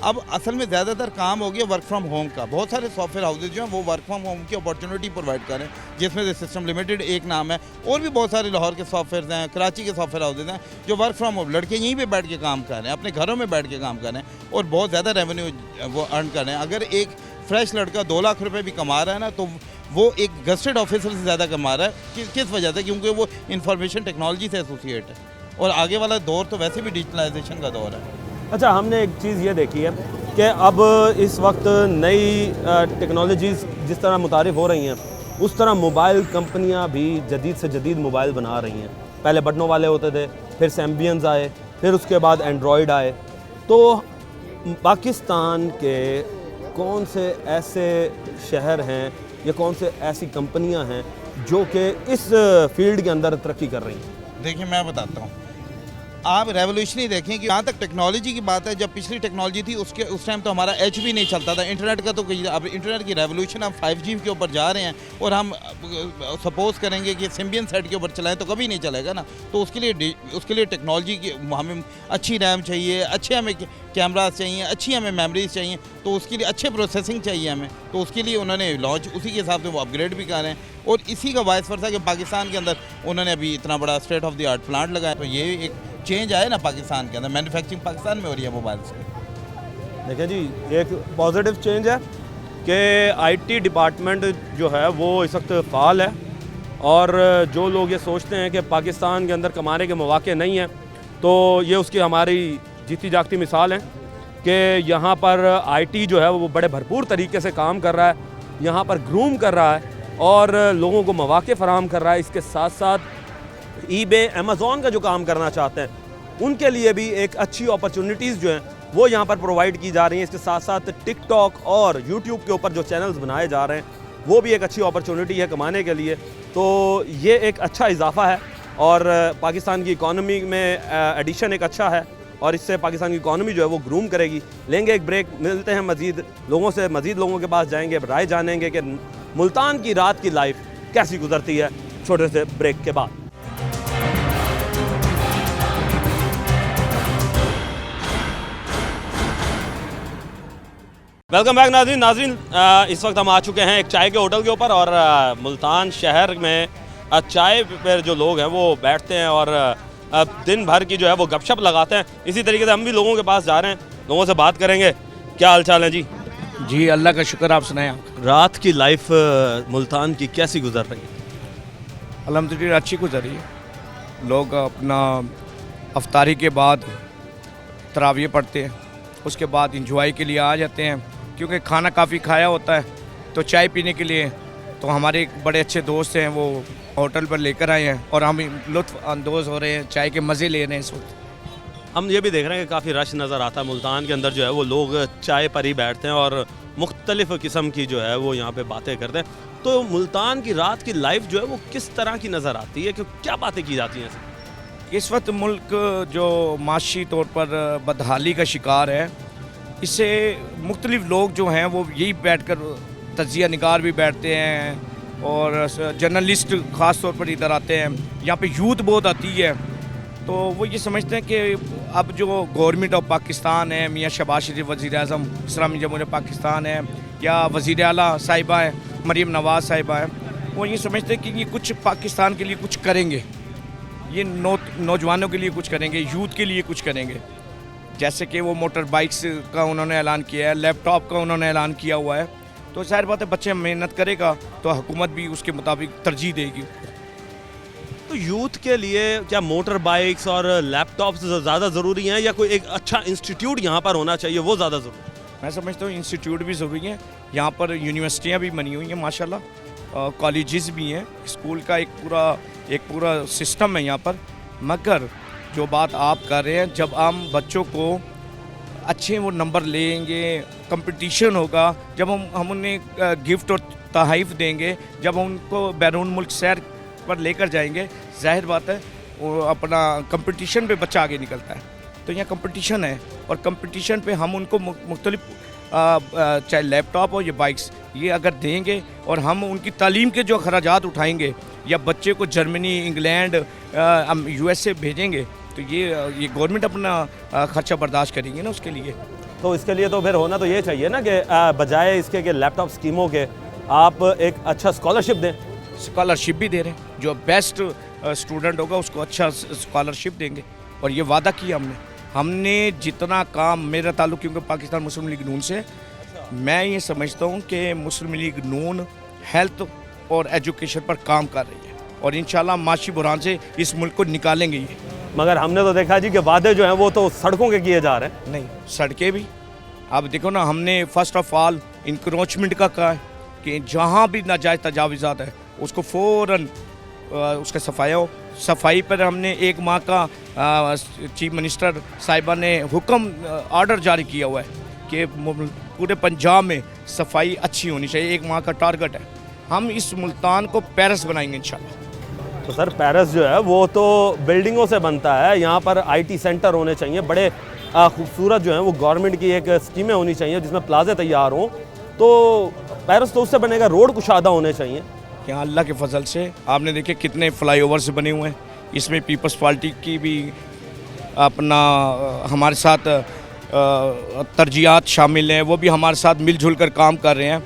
अब असल में ज़्यादातर काम हो गया वर्क फ्रॉम होम का। बहुत सारे सॉफ्टवेयर हाउसेज जो हैं वो वर्क फ्रॉम होम की अपॉर्चुनिटी प्रोवाइड कर रहे हैं, जिसमें से सिस्टम लिमिटेड एक नाम है। और भी बहुत सारे लाहौर के सॉफ्टवेयर हैं, कराची के सॉफ्टवेयर हाउसेज हैं जो वर्क फ्रॉम होम, लड़के यहीं पे बैठ के काम कर रहे हैं, अपने घरों में बैठ के काम कर रहे हैं और बहुत ज़्यादा रेवेन्यू वो अर्न कर रहे हैं। अगर एक फ्रेश लड़का 2 लाख रुपये भी कमा रहा है ना, तो वो एक गस्टेड ऑफिसर से ज़्यादा कमा रहा है। किस वजह से? क्योंकि वो इंफॉर्मेशन टेक्नोलॉजी से एसोसिएट है, और आगे वाला दौर तो वैसे भी डिजिटलाइजेशन का दौर है। अच्छा, हमने एक चीज़ ये देखी है कि अब इस वक्त नई टेक्नोलॉजीज़ जिस तरह मुतारिफ हो रही हैं, उस तरह मोबाइल कंपनियां भी जदीद से जदीद मोबाइल बना रही हैं। पहले बटनों वाले होते थे, फिर सैम्बियंस आए, फिर उसके बाद एंड्रॉयड आए। तो पाकिस्तान के कौन से ऐसे शहर हैं या कौन से ऐसी कंपनियां हैं जो कि इस फील्ड के अंदर तरक्की कर रही हैं? देखिए, मैं बताता हूँ, आप रेवोल्यूशनरी देखें कि जहाँ तक टेक्नोलॉजी की बात है, जब पिछली टेक्नोलॉजी थी उस टाइम तो हमारा एच भी नहीं चलता था। इंटरनेट का तो अब इंटरनेट की रेवोल्यूशन, हम 5G के ऊपर जा रहे हैं और हम सपोज करेंगे कि सिम्बियन सेट के ऊपर चलाएं तो कभी नहीं चलेगा ना। तो उसके लिए टेक्नोलॉजी की हमें अच्छी रैम चाहिए, अच्छे हमें कैमराज चाहिए, अच्छी हमें मेमोरीज चाहिए, तो उसके लिए अच्छे प्रोसेसिंग चाहिए हमें। तो उसके लिए उन्होंने लॉन्च उसी के हिसाब से वो अपग्रेड भी कर रहे हैं, और इसी का वाइस वर्सा कि पाकिस्तान के अंदर उन्होंने अभी इतना बड़ा state of the art plant लगाया। तो ये एक चेंज आए ना पाकिस्तान के अंदर, मैन्युफैक्चरिंग पाकिस्तान में हो रही है मोबाइल्स की। देखिए जी, एक पॉजिटिव चेंज है कि IT डिपार्टमेंट जो है वो इस वक्त फ़ाल है, और जो लोग ये सोचते हैं कि पाकिस्तान के अंदर कमाने के मौके नहीं हैं, तो ये उसकी हमारी जीती जागती मिसाल हैं कि यहाँ पर आईटी जो है वो बड़े भरपूर तरीके से काम कर रहा है, यहाँ पर ग्रूम कर रहा है और लोगों को मौक़े फ़राहम कर रहा है। इसके साथ साथ ईबे, अमेज़ॉन का जो काम करना चाहते हैं उनके लिए भी एक अच्छी अपॉर्चुनिटीज़ जो हैं वो यहाँ पर प्रोवाइड की जा रही हैं। इसके साथ साथ टिकटॉक और यूट्यूब के ऊपर जो चैनल्स बनाए जा रहे हैं वो भी एक अच्छी अपॉर्चुनिटी है कमाने के लिए। तो ये एक अच्छा इजाफा है और पाकिस्तान की इकॉनमी में एडिशन एक अच्छा है और इससे पाकिस्तान की इकॉनमी जो है वो ग्रूम करेगी। लेंगे एक ब्रेक, मिलते हैं मज़ीद लोगों के पास जाएंगे, राय जानेंगे कि मुल्तान की रात की लाइफ कैसी गुजरती है छोटे से ब्रेक के बाद। वेलकम बैक नाज़रीन। इस वक्त हम आ चुके हैं एक चाय के होटल के ऊपर और मुल्तान शहर में चाय पर जो लोग हैं वो बैठते हैं और दिन भर की जो है वो गपशप लगाते हैं। इसी तरीके से हम भी लोगों के पास जा रहे हैं, लोगों से बात करेंगे। क्या हाल चाल है जी? जी अल्लाह का शुक्र, आप सुनाएं। रात की लाइफ मुल्तान की कैसी गुजर रही है? अल्हम्दुलिल्लाह अच्छी गुजर रही है। लोग अपना अफ्तारी के बाद तराविया पढ़ते हैं, उसके बाद इंजॉय के लिए आ जाते हैं क्योंकि खाना काफ़ी खाया होता है तो चाय पीने के लिए। तो हमारे एक बड़े अच्छे दोस्त हैं वो होटल पर लेकर आए हैं और हम लुत्फ़ अंदोज़ हो रहे हैं, चाय के मज़े ले रहे हैं इस वक्त। हम ये भी देख रहे हैं कि काफ़ी रश नज़र आता है मुल्तान के अंदर जो है वो लोग चाय पर ही बैठते हैं और मुख्तलिफ़ किस्म की जो है वो यहाँ पे बातें करते हैं। तो मुल्तान की रात की लाइफ जो है वो किस तरह की नज़र आती है, क्या बातें की जाती हैं? इस वक्त मुल्क जो माशी तौर पर बदहाली का शिकार है, इससे मुख्तलिफ लोग जो हैं वो यही बैठ कर तजिया निगार भी बैठते हैं और जर्नलिस्ट ख़ास तौर पर इधर आते हैं। यहाँ पे यूथ बहुत आती है तो वो ये समझते हैं कि अब जो गवर्नमेंट ऑफ पाकिस्तान है, मियाँ शहबाज शरीफ वज़ीर-ए-आज़म, इस्लामी जमहूरियत पाकिस्तान है या वज़ीर आला साहिबा है मरीम नवाज़ साहिबा है, वो ये समझते हैं कि ये कुछ पाकिस्तान के लिए कुछ करेंगे, ये नौजवानों के लिए कुछ करेंगे, यूथ के लिए कुछ करेंगे। जैसे कि वो मोटर बाइक्स का उन्होंने ऐलान किया है, लैपटॉप का उन्होंने ऐलान किया हुआ है। तो जाहिर बात है बच्चे मेहनत करेगा तो हुकूमत भी उसके मुताबिक तरजीह देगी। तो यूथ के लिए क्या मोटर बाइक्स और लैपटॉप्स ज़्यादा ज़रूरी हैं या कोई एक अच्छा इंस्टीट्यूट यहाँ पर होना चाहिए वो ज़्यादा ज़रूरी है? मैं समझता हूँ इंस्टीट्यूट भी ज़रूरी हैं। यहाँ पर यूनिवर्सिटियाँ भी बनी हुई हैं माशाल्लाह, कॉलेजेस भी हैं, स्कूल का एक पूरा सिस्टम है यहाँ पर। मगर जो बात आप कर रहे हैं, जब हम बच्चों को अच्छे वो नंबर लेंगे, कंपटीशन होगा, जब हम उन्हें गिफ्ट और तोहफ़े देंगे, जब हम उनको बैरून मुल्क सैर पर लेकर जाएंगे, जाहिर बात है वो अपना कंपटीशन पे बच्चा आगे निकलता है। तो यहाँ कंपटीशन है और कंपटीशन पे हम उनको मुख्तलिफ चाहे लैपटॉप हो या बाइक्स ये अगर देंगे और हम उनकी तालीम के जो अखराजात उठाएंगे या बच्चे को जर्मनी, इंग्लैंड, USA भेजेंगे तो ये गवर्नमेंट अपना ख़र्चा बर्दाश्त करेंगे ना उसके लिए। तो इसके लिए तो फिर होना तो ये चाहिए ना कि बजाय इसके कि लैपटॉप स्कीमों के आप एक अच्छा स्कॉलरशिप दें। स्कॉलरशिप भी दे रहे हैं, जो बेस्ट स्टूडेंट होगा उसको अच्छा स्कॉलरशिप देंगे और ये वादा किया हमने जितना काम, मेरा ताल्लुक़ क्योंकि पाकिस्तान मुस्लिम लीग नून से, मैं ये समझता हूँ कि मुस्लिम लीग नून हेल्थ और एजुकेशन पर काम कर रही है और इंशाल्लाह माशी बुरान से इस मुल्क को निकालेंगे ये। मगर हमने तो देखा जी कि वादे जो हैं वो तो सड़कों के किए जा रहे हैं। नहीं, सड़कें भी अब देखो ना, हमने फर्स्ट ऑफ ऑल इंक्रोचमेंट का कहा है कि जहाँ भी नाजायज़ तजावीज़ात है उसको फ़ौरन उसका सफाई पर हमने 1 माह का चीफ मिनिस्टर साहिबा ने हुक्म ऑर्डर जारी किया हुआ है कि पूरे पंजाब में सफाई अच्छी होनी चाहिए। 1 माह का टारगेट है। हम इस मुल्तान को पेरिस बनाएंगे इंशाल्लाह। तो सर पेरिस जो है वो तो बिल्डिंगों से बनता है, यहाँ पर IT सेंटर होने चाहिए, बड़े खूबसूरत जो हैं वो गवर्नमेंट की एक स्कीमें होनी चाहिए जिसमें प्लाजे तैयार हों। तो पेरिस तो उससे बनेगा, रोड कुशादा होने चाहिए। यहाँ अल्लाह के फजल से आपने देखे कितने फ्लाईओवर्स बने हुए हैं, इसमें पीपल्स पार्टी की भी अपना हमारे साथ तरजीहात शामिल हैं, वो भी हमारे साथ मिलजुल कर काम कर रहे हैं।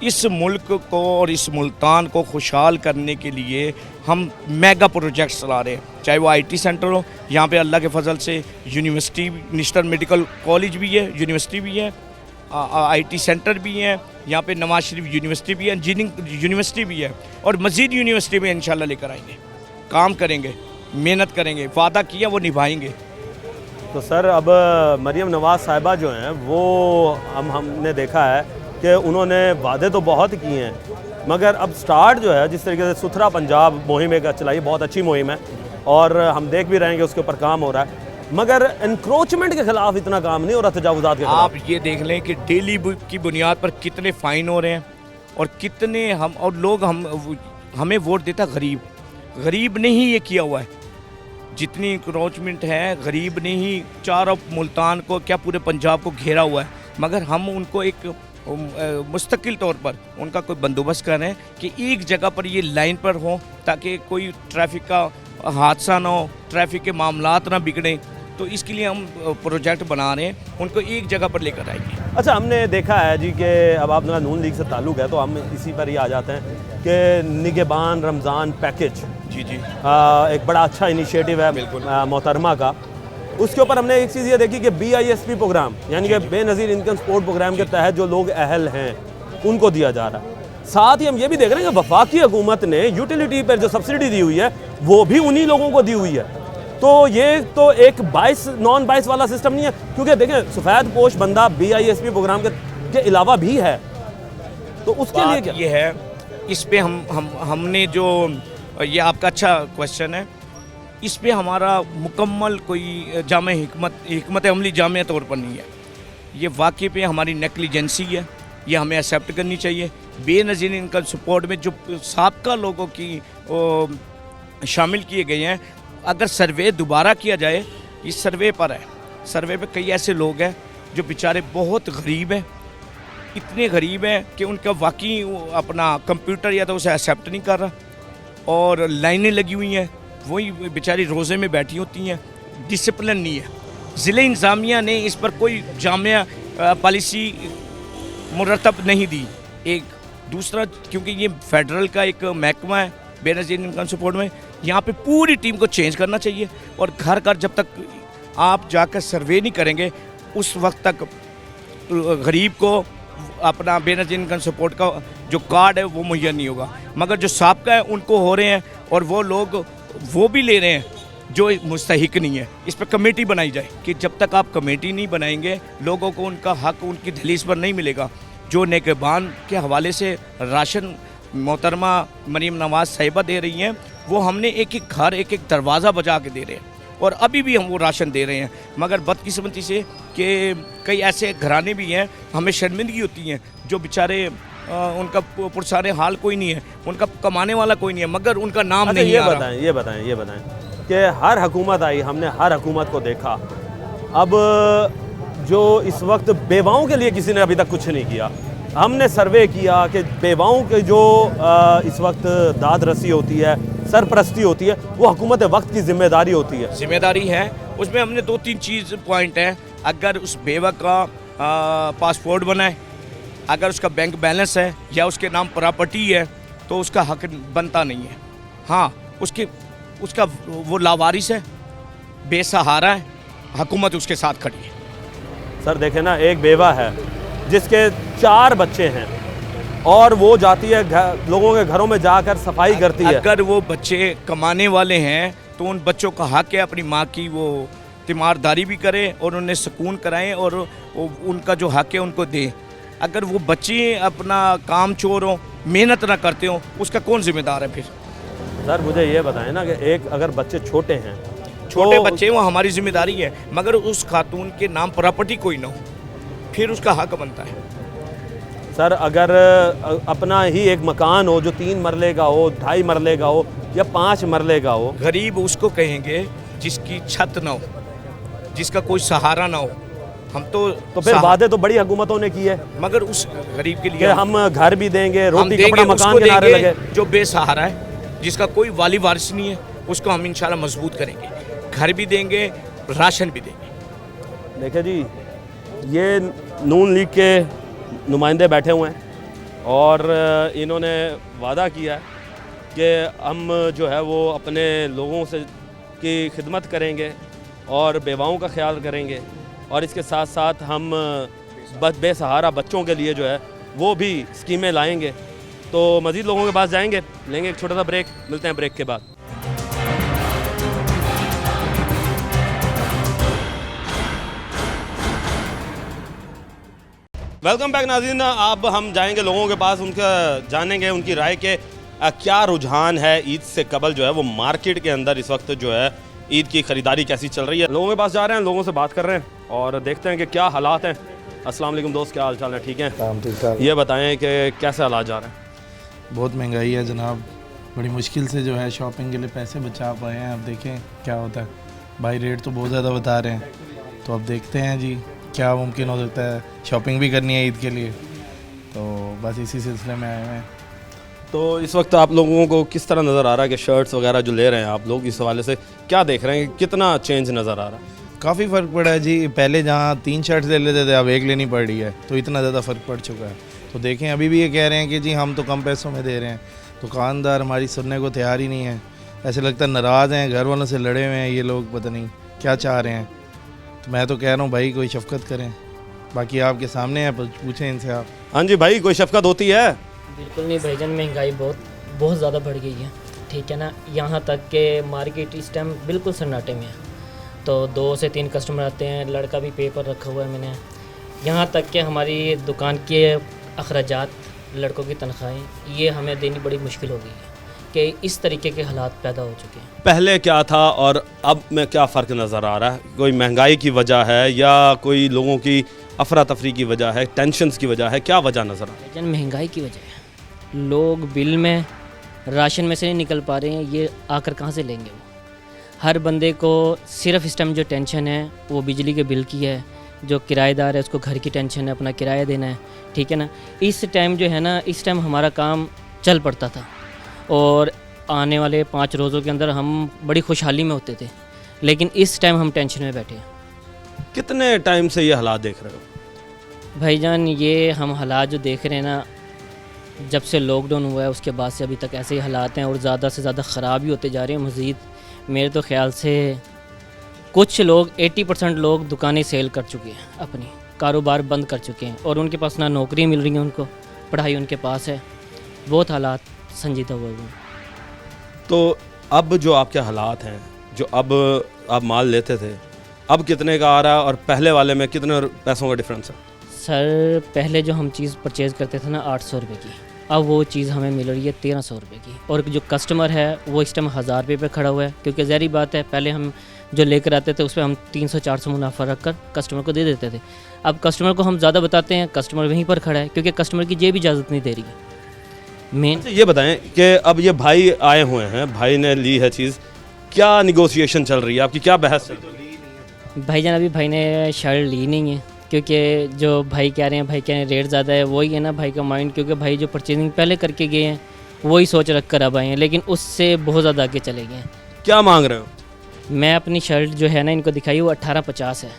इस मुल्क को और इस मुल्तान को खुशहाल करने के लिए हम मेगा प्रोजेक्ट्स चला रहे हैं, चाहे वो IT सेंटर हो, यहाँ पे अल्लाह के फजल से यूनिवर्सिटी, नेशनल मेडिकल कॉलेज भी है, यूनिवर्सिटी भी है, IT सेंटर भी हैं, यहाँ पे नवाज शरीफ यूनिवर्सिटी भी है, इंजीनियरिंग यूनिवर्सिटी भी है और मज़ीद यूनिवर्सिटी में इंशाल्लाह लेकर आएंगे। काम करेंगे, मेहनत करेंगे, वादा किया वो निभाएंगे। तो सर अब मरीम नवाज़ साहिबा जो हैं वो हमने देखा है कि उन्होंने वादे तो बहुत किए हैं, मगर अब स्टार्ट जो है जिस तरीके से सुथरा पंजाब मुहिम एक चलाई, बहुत अच्छी मुहिम है और हम देख भी रहे हैं कि उसके ऊपर काम हो रहा है, मगर इंक्रोचमेंट के खिलाफ इतना काम नहीं हो रहा, तजावुज़ात के खिलाफ। आप ये देख लें कि डेली की बुनियाद पर कितने फ़ाइन हो रहे हैं और कितने हम और लोग हमें वोट देता गरीब ने ही ये किया हुआ है। जितनी इंक्रोचमेंट है गरीब ने ही चारों मुल्तान को क्या पूरे पंजाब को घेरा हुआ है, मगर हम उनको एक मुस्तकिल तौर पर उनका कोई बंदोबस्त कर रहे हैं कि एक जगह पर ये लाइन पर हो ताकि कोई ट्रैफिक का हादसा ना हो, ट्रैफिक के मामलात ना बिगड़े। तो इसके लिए हम प्रोजेक्ट बना रहे हैं, उनको एक जगह पर लेकर आएंगे। अच्छा, हमने देखा है जी कि अब आपका नून लीग से ताल्लुक़ है तो हम इसी पर ही आ जाते हैं कि निगहबान रमज़ान पैकेज जी एक बड़ा अच्छा इनिशिएटिव है मोहतरमा का। उसके ऊपर हमने एक चीज़ ये देखी कि BISP प्रोग्राम यानी कि बेनज़ीर इनकम सपोर्ट प्रोग्राम के तहत जो लोग अहल हैं उनको दिया जा रहा है। साथ ही हम ये भी देख रहे हैं कि वफाकी हुकूमत ने यूटिलिटी पर जो सब्सिडी दी हुई है वो भी उन्हीं लोगों को दी हुई है। तो ये तो एक नॉन बाइस वाला सिस्टम नहीं है, क्योंकि देखें सफ़ेद पोश बंदा BISP प्रोग्राम के अलावा भी है, तो उसके लिए क्या ये है, इस पे हमने जो ये आपका अच्छा क्वेश्चन है, इस पे हमारा मुकम्मल कोई जामे हिकमत अमली जामे तौर पर नहीं है। ये वाकई पे हमारी नेग्लिजेंसी है, ये हमें एक्सेप्ट करनी चाहिए। बेनज़ीर इनकम सपोर्ट में जो साबका लोगों की शामिल किए गए हैं, अगर सर्वे दोबारा किया जाए, इस सर्वे पर है, सर्वे पे कई ऐसे लोग हैं जो बेचारे बहुत गरीब हैं, इतने गरीब हैं कि उनका वाकई अपना कंप्यूटर या तो उसे एक्सेप्ट नहीं कर रहा और लाइनें लगी हुई हैं, वही बेचारी रोज़े में बैठी होती हैं, डिसिप्लिन नहीं है। ज़िले इंतज़ामिया ने इस पर कोई जामिया पॉलिसी मुरतब नहीं दी। एक दूसरा, क्योंकि ये फेडरल का एक महकमा है बेनज़ीर इनकम सपोर्ट में, यहाँ पे पूरी टीम को चेंज करना चाहिए और घर घर जब तक आप जाकर सर्वे नहीं करेंगे उस वक्त तक गरीब को अपना बेनज़ीर इनकम सपोर्ट का जो कार्ड है वो मुहैया नहीं होगा। मगर जो साबका है उनको हो रहे हैं और वो लोग वो भी ले रहे हैं जो मुस्तहिक नहीं है। इस पर कमेटी बनाई जाए कि जब तक आप कमेटी नहीं बनाएंगे लोगों को उनका हक उनकी दहलीज पर नहीं मिलेगा। जो निगहबान के हवाले से राशन मोहतरमा मरीम नवाज़ साहिबा दे रही हैं, वो हमने एक एक घर एक एक दरवाज़ा बजा के दे रहे हैं और अभी भी हम वो राशन दे रहे हैं। मगर बदकिस्मती से कि कई ऐसे घराने भी हैं, हमें शर्मिंदगी होती है, जो बेचारे उनका पुरसारे हाल कोई नहीं है, उनका कमाने वाला कोई नहीं है, मगर उनका नाम नहीं आ रहा। ये बताएं कि हर हुकूमत आई, हमने हर हुकूमत को देखा, अब जो इस वक्त बेवाओं के लिए किसी ने अभी तक कुछ नहीं किया। हमने सर्वे किया कि बेवाओं के जो इस वक्त दाद रसी होती है, सरपरस्ती होती है, वो हुकूमत वक्त की जिम्मेदारी होती है। जिम्मेदारी है, उसमें हमने 2-3 चीज़ पॉइंट हैं। अगर उस बेवा का पासपोर्ट बनाए, अगर उसका बैंक बैलेंस है या उसके नाम प्रॉपर्टी है तो उसका हक बनता नहीं है। हाँ, उसका वो लावारिस है, बेसहारा है, हुकूमत उसके साथ खड़ी है। सर देखें ना, एक बेवा है जिसके 4 बच्चे हैं और वो जाती है लोगों के घरों में जाकर सफाई करती है। अगर वो बच्चे कमाने वाले हैं तो उन बच्चों का हक है अपनी माँ की वो तीमारदारी भी करे और उन्हें सुकून कराएं और उनका जो हक है उनको दें। अगर वो बच्चे अपना काम चोर हो, मेहनत ना करते हो, उसका कौन जिम्मेदार है फिर? सर मुझे ये बताएं ना कि एक अगर बच्चे छोटे हैं, छोटे बच्चे वो हमारी जिम्मेदारी है, मगर उस खातून के नाम प्रॉपर्टी कोई ना हो, फिर उसका हक बनता है। सर अगर अपना ही एक मकान हो जो 3 मरले का हो, 2.5 मरले का हो या 5 मरले का हो, गरीब उसको कहेंगे जिसकी छत ना हो, जिसका कोई सहारा ना हो। हम तो फिर वादे तो बड़ी हुकूमतों ने की है, मगर उस गरीब के लिए कि हम घर भी देंगे, रोटी कपड़ा मकान के नारे लगे। जो बेसहारा है, जिसका कोई वाली वारिस नहीं है, उसको हम इंशाल्लाह मजबूत करेंगे, घर भी देंगे, राशन भी देंगे। देखिए जी, ये नून लीग के नुमाइंदे बैठे हुए हैं और इन्होंने वादा किया है कि हम जो है वो अपने लोगों से की खिदमत करेंगे और बेवाओं का ख्याल करेंगे और इसके साथ साथ हम बेसहारा बच्चों के लिए जो है वो भी स्कीमें लाएंगे। तो मज़ीद लोगों के पास जाएंगे, लेंगे एक छोटा सा ब्रेक, मिलते हैं ब्रेक के बाद। वेलकम बैक नाज़रीन। अब हम जाएंगे लोगों के पास, उनका जानेंगे उनकी राय के क्या रुझान है ईद से कबल जो है वो मार्केट के अंदर इस वक्त जो है ईद की ख़रीदारी कैसी चल रही है। लोगों के पास जा रहे हैं, लोगों से बात कर रहे हैं और देखते हैं कि क्या हालात हैं। अस्सलाम वालेकुम दोस्त, क्या हाल चाल है? ठीक है, ये बताएं कि कैसे हालात जा रहे हैं? बहुत महंगाई है जनाब, बड़ी मुश्किल से जो है शॉपिंग के लिए पैसे बचा पाए हैं। अब देखें क्या होता है। भाई रेट तो बहुत ज़्यादा बता रहे हैं, तो अब देखते हैं जी क्या मुमकिन हो सकता है। शॉपिंग भी करनी है ईद के लिए, तो बस इसी सिलसिले में आए हैं। तो इस वक्त आप लोगों को किस तरह नज़र आ रहा है कि शर्ट्स वगैरह जो ले रहे हैं आप लोग, इस हवाले से क्या देख रहे हैं, कितना चेंज नज़र आ रहा है? काफ़ी फ़र्क पड़ा है जी। पहले जहाँ 3 शर्ट्स ले लेते थे अब 1 लेनी पड़ रही है, तो इतना ज़्यादा फ़र्क पड़ चुका है। तो देखें, अभी भी ये कह रहे हैं कि जी हम तो कम पैसों में दे रहे हैं, दुकानदार हमारी सुनने को तैयार ही नहीं है। ऐसे लगता है नाराज़ हैं, घर वालों से लड़े हुए हैं ये लोग, पता नहीं क्या चाह रहे हैं। तो मैं तो कह रहा हूँ भाई कोई शफ़क़त करें। बाकी आपके सामने है, पूछें इनसे आप। हाँ जी भाई, कोई शफ़क़त होती है? बिल्कुल नहीं भाईजान, महंगाई बहुत ज़्यादा बढ़ गई है, ठीक है ना। यहाँ तक के मार्केट इस टाइम बिल्कुल सन्नाटे में है, तो 2 से 3 कस्टमर आते हैं, लड़का भी पेपर रखा हुआ है मैंने। यहाँ तक कि हमारी दुकान के अखराजात, लड़कों की तनख्वाहें, ये हमें देनी बड़ी मुश्किल हो गई है कि इस तरीके के हालात पैदा हो चुके हैं। पहले क्या था और अब में क्या फ़र्क नज़र आ रहा है? कोई महंगाई की वजह है या कोई लोगों की अफरा तफरी की वजह है, टेंशन्स की वजह है, क्या वजह नज़र आ रही है? भाईजान महंगाई की वजह है, लोग बिल में राशन में से नहीं निकल पा रहे हैं, ये आकर कहाँ से लेंगे वो। हर बंदे को सिर्फ इस टाइम जो टेंशन है वो बिजली के बिल की है, जो किराएदार है उसको घर की टेंशन है, अपना किराया देना है, ठीक है ना। इस टाइम जो है ना, इस टाइम हमारा काम चल पड़ता था और आने वाले 5 रोज़ों के अंदर हम बड़ी खुशहाली में होते थे, लेकिन इस टाइम हम टेंशन में बैठे हैं। कितने टाइम से ये हालात देख रहे हो? भाईजान ये हम हालात जो देख रहे हैं ना, जब से लॉकडाउन हुआ है उसके बाद से अभी तक ऐसे ही हालात हैं और ज़्यादा से ज़्यादा ख़राब ही होते जा रहे हैं मज़ीद। मेरे तो ख्याल से कुछ लोग 80% लोग दुकानें सेल कर चुके हैं, अपनी कारोबार बंद कर चुके हैं और उनके पास ना नौकरी मिल रही है, उनको पढ़ाई उनके पास है। बहुत हालात संजीदा हुए हैं। तो अब जो आपके हालात हैं, जो अब आप माल लेते थे, अब कितने का आ रहा है और पहले वाले में कितने पैसों का डिफरेंस है? सर पहले जो हम चीज़ परचेज़ करते थे ना 800 रुपये की, अब वो चीज़ हमें मिल रही है 1300 रुपये की। और जो कस्टमर है वो इस टाइम 1000 रुपये पे खड़ा हुआ है, क्योंकि ज़ाहिर बात है पहले हम जो लेकर आते थे उस पर हम 300-400 मुनाफा रख कर कस्टमर को दे देते थे। अब कस्टमर को हम ज़्यादा बताते हैं, कस्टमर वहीं पर खड़ा है, क्योंकि कस्टमर की जेब इजाज़त नहीं दे रही है। मेन ये बताएं कि अब ये भाई आए हुए हैं, भाई ने ली है चीज़, क्या निगोशिएशन चल रही है आपकी, क्या बहस चल रही है? भाईजान अभी भाई ने शर्ट ली नहीं है, क्योंकि जो भाई कह रहे हैं, भाई कह रहे हैं रेट ज़्यादा है, वही है ना भाई का माइंड, क्योंकि भाई जो परचेजिंग पहले करके गए हैं वही सोच रख कर अब आए हैं, लेकिन उससे बहुत ज़्यादा आगे चले गए हैं। क्या मांग रहे हो? मैं अपनी शर्ट जो है ना इनको दिखाई, वो 1850 है,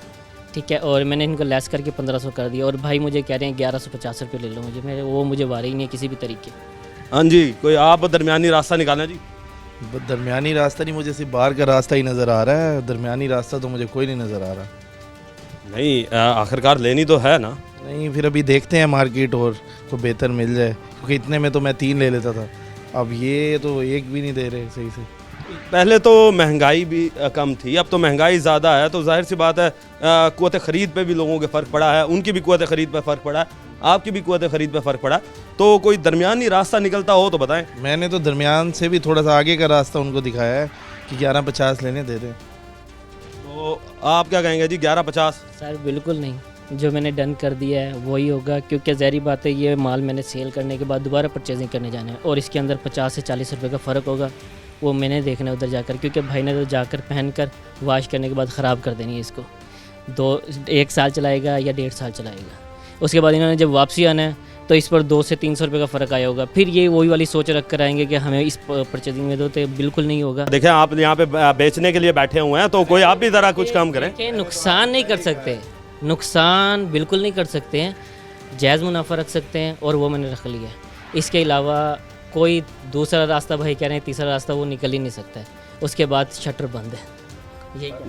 ठीक है, और मैंने इनको लेस करके 1500 कर दिया और भाई मुझे कह रहे हैं 1150 रुपये ले लो मुझे, मेरे वो मुझे वारे ही नहीं है किसी भी तरीके। हाँ जी, कोई आप दरमियानी रास्ता निकालें जी। दरमियानी रास्ता नहीं, मुझे सिर्फ बाहर का रास्ता ही नज़र आ रहा है, दरमियानी रास्ता तो मुझे कोई नहीं नज़र आ रहा। नहीं, आखिरकार लेनी तो है ना। नहीं, फिर अभी देखते हैं मार्केट और कोई बेहतर मिल जाए, क्योंकि इतने में तो मैं 3 ले लेता था, अब ये तो 1 भी नहीं दे रहे सही से। पहले तो महंगाई भी कम थी, अब तो महंगाई ज़्यादा है, तो जाहिर सी बात है क़ुव्वत ख़रीद पे भी लोगों के फ़र्क पड़ा है, उनकी भी क़ुव्वत ख़रीद पे फ़र्क पड़ा है, आपकी भी क़ुव्वत ख़रीद पे फ़र्क पड़ा। तो कोई दरमियानी रास्ता निकलता हो तो बताएं। मैंने तो दरमियान से भी थोड़ा सा आगे का रास्ता उनको दिखाया है कि 1150 लेने दे दें। तो आप क्या कहेंगे जी? 1150? सर बिल्कुल नहीं, जो मैंने डन कर दिया है वही होगा, क्योंकि ज़ाहिर बात है ये माल मैंने सेल करने के बाद दोबारा परचेजिंग करने जाना है और इसके अंदर 50 से 40 रुपये का फ़र्क होगा, वो मैंने देखना है उधर जाकर, क्योंकि भाई ने तो जाकर पहन कर वाश करने के बाद ख़राब कर देनी है इसको। 1 साल चलाएगा या 1.5 साल चलाएगा, उसके बाद इन्होंने जब वापसी आना है तो इस पर 200 से 300 रुपये का फ़र्क आया होगा, फिर ये वही वाली सोच रख कर आएंगे कि हमें इस परचेजिंग में दो, तो बिल्कुल नहीं होगा। देखें, आप यहाँ पे बेचने के लिए बैठे हुए हैं, तो कोई आप भी ज़रा कुछ कम करें। देखिए, नुकसान नहीं कर सकते, नुकसान बिल्कुल नहीं कर सकते हैं, जायज़ मुनाफा रख सकते हैं और वो मैंने रख लिया है। इसके अलावा कोई दूसरा रास्ता भाई कह रहे हैं, तीसरा रास्ता वो निकल ही नहीं सकता है, उसके बाद शटर बंद है।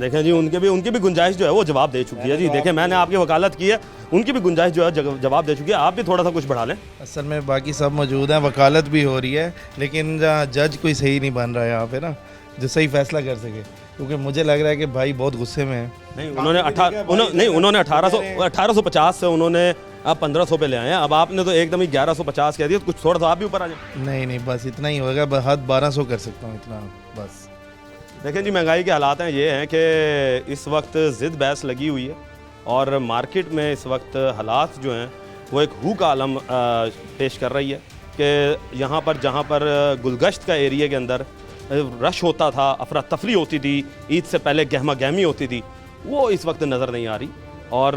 देखें जी, उनकी भी गुंजाइश जो है वो जवाब दे चुकी है जी। देखें, मैंने आपकी वकालत की है, उनकी भी गुंजाइश जो है जवाब दे चुकी है, आप भी थोड़ा सा कुछ बढ़ा लें। असल में बाकी सब मौजूद हैं, वकालत भी हो रही है, लेकिन जज कोई सही नहीं बन रहा है यहाँ पे ना, जो सही फैसला कर सके, क्योंकि मुझे लग रहा है कि भाई बहुत गुस्से में है। नहीं, उन्होंने 1850 से उन्होंने आप 1500 पे ले आए हैं, अब आपने तो एकदम ही 1150 कह दिया, तो कुछ थोड़ा सा आप भी ऊपर आ जाए। नहीं बस इतना ही होगा, हद 1200 कर सकता हूँ इतना बस। देखें जी, महंगाई के हालात हैं ये हैं कि इस वक्त ज़िद बहस लगी हुई है और मार्केट में इस वक्त हालात जो हैं वो एक हू का आलम पेश कर रही है कि यहाँ पर जहाँ पर गुलगश्त का एरिया के अंदर रश होता था, अफरा तफरी होती थी, ईद से पहले गहमा गहमी होती थी, वो इस वक्त नज़र नहीं आ रही। और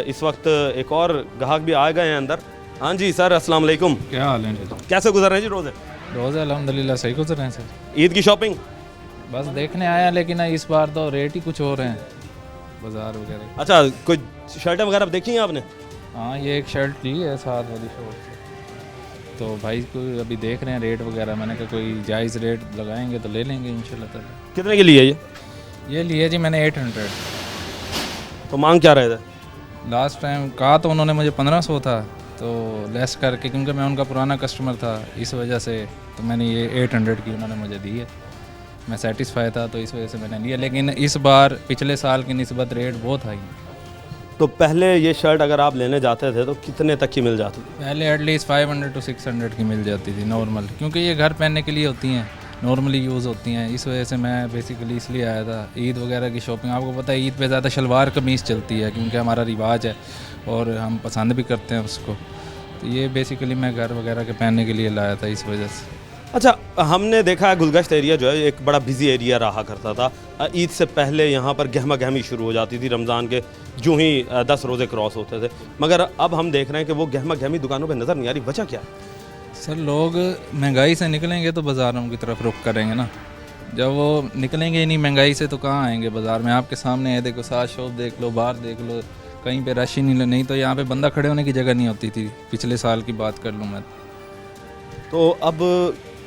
इस वक्त एक और ग्राहक भी आ गए हैं अंदर। हाँ जी सर, अस्सलाम वालेकुम। क्या हाल है जी? कैसे गुजर रहे हैं जी रोज़े? रोज़े अल्हम्दुलिल्लाह सही गुजर रहे हैं सर। ईद की शॉपिंग बस देखने आया, लेकिन इस बार तो रेट ही कुछ हो रहे हैं बाज़ार वगैरह। अच्छा, कोई शर्टें वगैरह देखी हैं आपने? हाँ, ये एक शर्ट ली है 7 वाली शर्ट, तो भाई को अभी देख रहे हैं रेट वगैरह। मैंने कहा कोई जायज़ रेट लगाएंगे तो ले लेंगे इंशाल्लाह ताला। कितने की ली है ये लिए जी मैंने 800। तो मांग क्या रहे थे? लास्ट टाइम कहा तो उन्होंने मुझे 1500 था, तो लेस करके, क्योंकि मैं उनका पुराना कस्टमर था इस वजह से, तो मैंने ये 800 की उन्होंने मुझे दी है। मैं सेटिस्फाई था तो इस वजह से मैंने लिया, लेकिन इस बार पिछले साल की निस्बत रेट बहुत हाई है। तो पहले ये शर्ट अगर आप लेने जाते थे तो कितने तक की मिल जाती? पहले एटलीस्ट 500 to 600 की मिल जाती थी नॉर्मल, क्योंकि ये घर पहनने के लिए होती हैं, नॉर्मली यूज़ होती हैं। इस वजह से मैं बेसिकली इसलिए आया था। ईद वगैरह की शॉपिंग, आपको पता है ईद पे ज़्यादा शलवार कमीज़ चलती है, क्योंकि हमारा रिवाज है और हम पसंद भी करते हैं उसको। तो ये बेसिकली मैं घर वगैरह के पहनने के लिए लाया था इस वजह से। अच्छा, हमने देखा है गुलगश्त एरिया जो है एक बड़ा बिजी एरिया रहा करता था। ईद से पहले यहाँ पर गहमा गहमी शुरू हो जाती थी, रमज़ान के जो ही 10 रोज़े क्रॉस होते थे, मगर अब हम देख रहे हैं कि वो गहमा गहमी दुकानों पे नज़र नहीं आ रही। वजह क्या है? सर, लोग महंगाई से निकलेंगे तो बाज़ारों की तरफ रुख करेंगे ना। जब वो निकलेंगे ही नहीं महंगाई से तो कहाँ आएंगे बाज़ार में? आपके सामने है, देखो 7 शॉप देख लो, बाहर देख लो, कहीं पे रश ही नहीं तो यहाँ पे बंदा खड़े होने की जगह नहीं होती थी। पिछले साल की बात कर लूँ मैं तो अब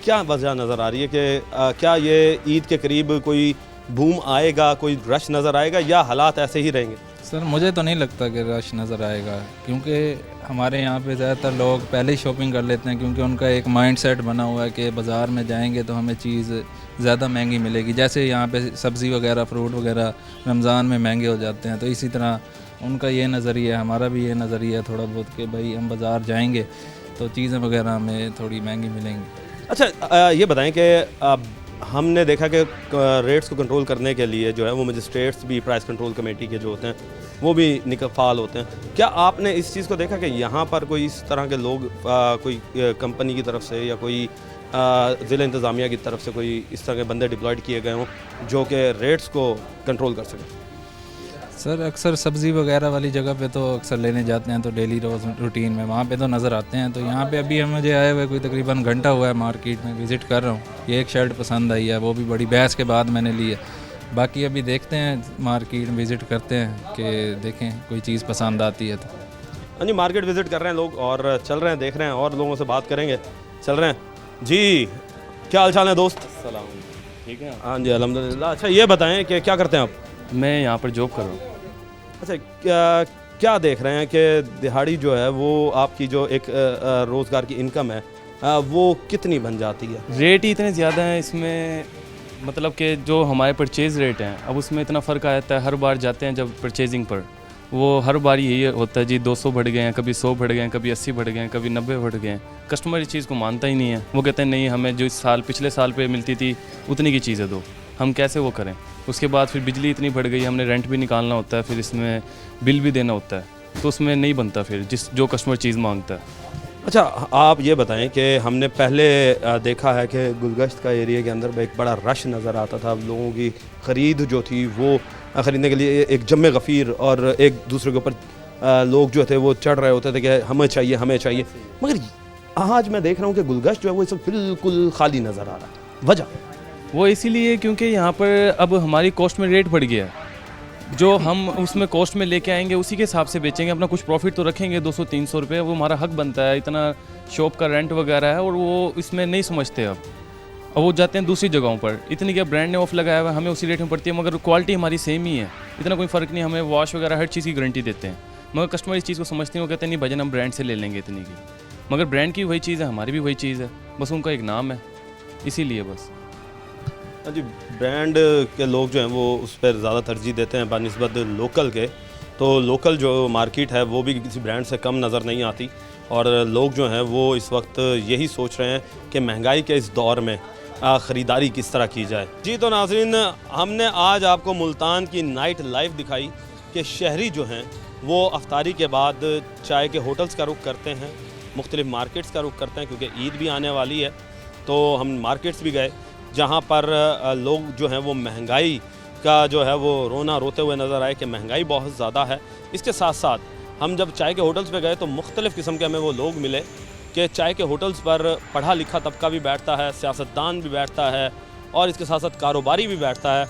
क्या वजह नज़र आ रही है कि क्या ये ईद के करीब कोई बूम आएगा, कोई रश नज़र आएगा, या हालात ऐसे ही रहेंगे? सर, मुझे तो नहीं लगता कि रश नज़र आएगा, क्योंकि हमारे यहाँ पे ज़्यादातर लोग पहले ही शॉपिंग कर लेते हैं, क्योंकि उनका एक माइंड सेट बना हुआ है कि बाज़ार में जाएंगे तो हमें चीज़ ज़्यादा महंगी मिलेगी। जैसे यहाँ पे सब्ज़ी वगैरह, फ्रूट वगैरह रमज़ान में महंगे हो जाते हैं, तो इसी तरह उनका ये नज़रिया है, हमारा भी ये नज़रिया है थोड़ा बहुत, कि भाई हम बाज़ार जाएँगे तो चीज़ें वगैरह हमें थोड़ी महंगी मिलेंगी। अच्छा, ये बताएं कि हमने देखा कि रेट्स को कंट्रोल करने के लिए जो है वो मजिस्ट्रेट्स भी, प्राइस कंट्रोल कमेटी के जो होते हैं वो भी फ़ाल होते हैं। क्या आपने इस चीज़ को देखा कि यहाँ पर कोई इस तरह के लोग कोई कंपनी की तरफ से या कोई ज़िला इंतज़ामिया की तरफ से कोई इस तरह के बंदे डिप्लॉयड किए गए हों जो कि रेट्स को कंट्रोल कर सकें? सर, अक्सर सब्ज़ी वगैरह वाली जगह पे तो अक्सर लेने जाते हैं, तो डेली रोज़ रूटीन में वहाँ पे तो नज़र आते हैं। तो यहाँ पे अभी मुझे आए हुए कोई तकरीबन घंटा हुआ है, मार्केट में विज़िट कर रहा हूँ। ये एक शर्ट पसंद आई है, वो भी बड़ी बहस के बाद मैंने ली है। बाकी अभी देखते हैं, मार्केट विज़िट करते हैं कि देखें कोई चीज़ पसंद आती है तो। हाँ जी, मार्केट विज़िट कर रहे हैं लोग और चल रहे हैं, देख रहे हैं और लोगों से बात करेंगे। चल रहे हैं जी, क्या हाल चाल है दोस्त? सलाम, ठीक है। हाँ जी, अल्हम्दुलिल्लाह। अच्छा, ये बताएं कि क्या करते हैं आप? मैं यहाँ पर जॉब कर रहा हूँ। अच्छा, क्या देख रहे हैं कि दिहाड़ी जो है वो आपकी जो एक रोज़गार की इनकम है वो कितनी बन जाती है? रेट ही इतने ज़्यादा हैं इसमें, मतलब कि जो हमारे परचेज़ रेट हैं अब उसमें इतना फ़र्क आ जाता है। हर बार जाते हैं जब परचेजिंग पर, वो हर बार यही होता है जी 200 बढ़ गए हैं, कभी 100 बढ़ गए हैं, कभी 80 बढ़ गए हैं, कभी 90 बढ़ गए हैं। कस्टमर इस चीज़ को मानता ही नहीं है। वो कहते हैं नहीं, हमें जो इस साल पिछले साल पे मिलती थी उतनी की चीज़ें दो। हम कैसे वो करें? उसके बाद फिर बिजली इतनी बढ़ गई, हमने रेंट भी निकालना होता है, फिर इसमें बिल भी देना होता है, तो उसमें नहीं बनता फिर जो कस्टमर चीज़ मांगता है। अच्छा, आप ये बताएं कि हमने पहले देखा है कि गुलगश्त का एरिया के अंदर एक बड़ा रश नज़र आता था। लोगों की ख़रीद जो थी वो ख़रीदने के लिए एक जम्मे गफ़ीर और एक दूसरे के ऊपर लोग जो थे वो चढ़ रहे होते थे कि हमें चाहिए, हमें चाहिए। मगर आज मैं देख रहा हूँ कि गुलगश्त जो है वो इस वक्त बिल्कुल खाली नज़र आ रहा है। वजह वो इसीलिए क्योंकि यहाँ पर अब हमारी कॉस्ट में रेट बढ़ गया है। जो हम उसमें कॉस्ट में लेके आएंगे उसी के हिसाब से बेचेंगे। अपना कुछ प्रॉफिट तो रखेंगे 200-300 रुपये, वो हमारा हक बनता है। इतना शॉप का रेंट वगैरह है और वो इसमें नहीं समझते। अब वो जाते हैं दूसरी जगहों पर, इतनी क्या ब्रांड ने ऑफ लगाया हुआ है, हमें उसी रेट में पड़ती है, मगर क्वालिटी हमारी सेम ही है, इतना कोई फ़र्क नहीं। हमें वॉश वगैरह हर चीज़ की गारंटी देते हैं, मगर कस्टमर इस चीज़ को समझते हैं। वो कहते हैं नहीं भजन, हम ब्रांड से ले लेंगे इतनी की, मगर ब्रांड की वही चीज़ है, हमारी भी वही चीज़ है, बस उनका एक नाम है, इसीलिए बस। जी, ब्रांड के लोग जो हैं वो उस पर ज़्यादा तरजीह देते हैं बनिस्बत लोकल के। तो लोकल जो मार्केट है वो भी किसी ब्रांड से कम नज़र नहीं आती और लोग जो हैं वो इस वक्त यही सोच रहे हैं कि महंगाई के इस दौर में ख़रीदारी किस तरह की जाए। जी तो नाज़रीन, हमने आज आपको मुल्तान की नाइट लाइफ दिखाई कि शहरी जो हैं वो अफ्तारी के बाद चाय के होटल्स का रुख करते हैं, मुख्तलिफ़ मार्केट्स का रुख करते हैं, क्योंकि ईद भी आने वाली है। तो हम मार्केट्स भी गए जहाँ पर लोग जो हैं वो महंगाई का जो है वो रोना रोते हुए नज़र आए कि महंगाई बहुत ज़्यादा है। इसके साथ साथ हम जब चाय के होटल्स पे गए तो मुख्तलिफ़ किस्म के हमें वो लोग मिले कि चाय के होटल्स पर पढ़ा लिखा तबका भी बैठता है, सियासतदान भी बैठता है और इसके साथ साथ कारोबारी भी बैठता है।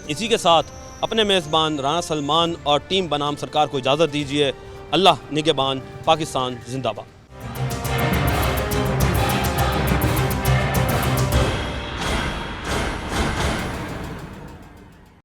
इसी के साथ अपने मेज़बान राना सलमान और टीम बनाम सरकार को इजाज़त दीजिए। अल्लाह निगहबान, पाकिस्तान जिंदाबाद।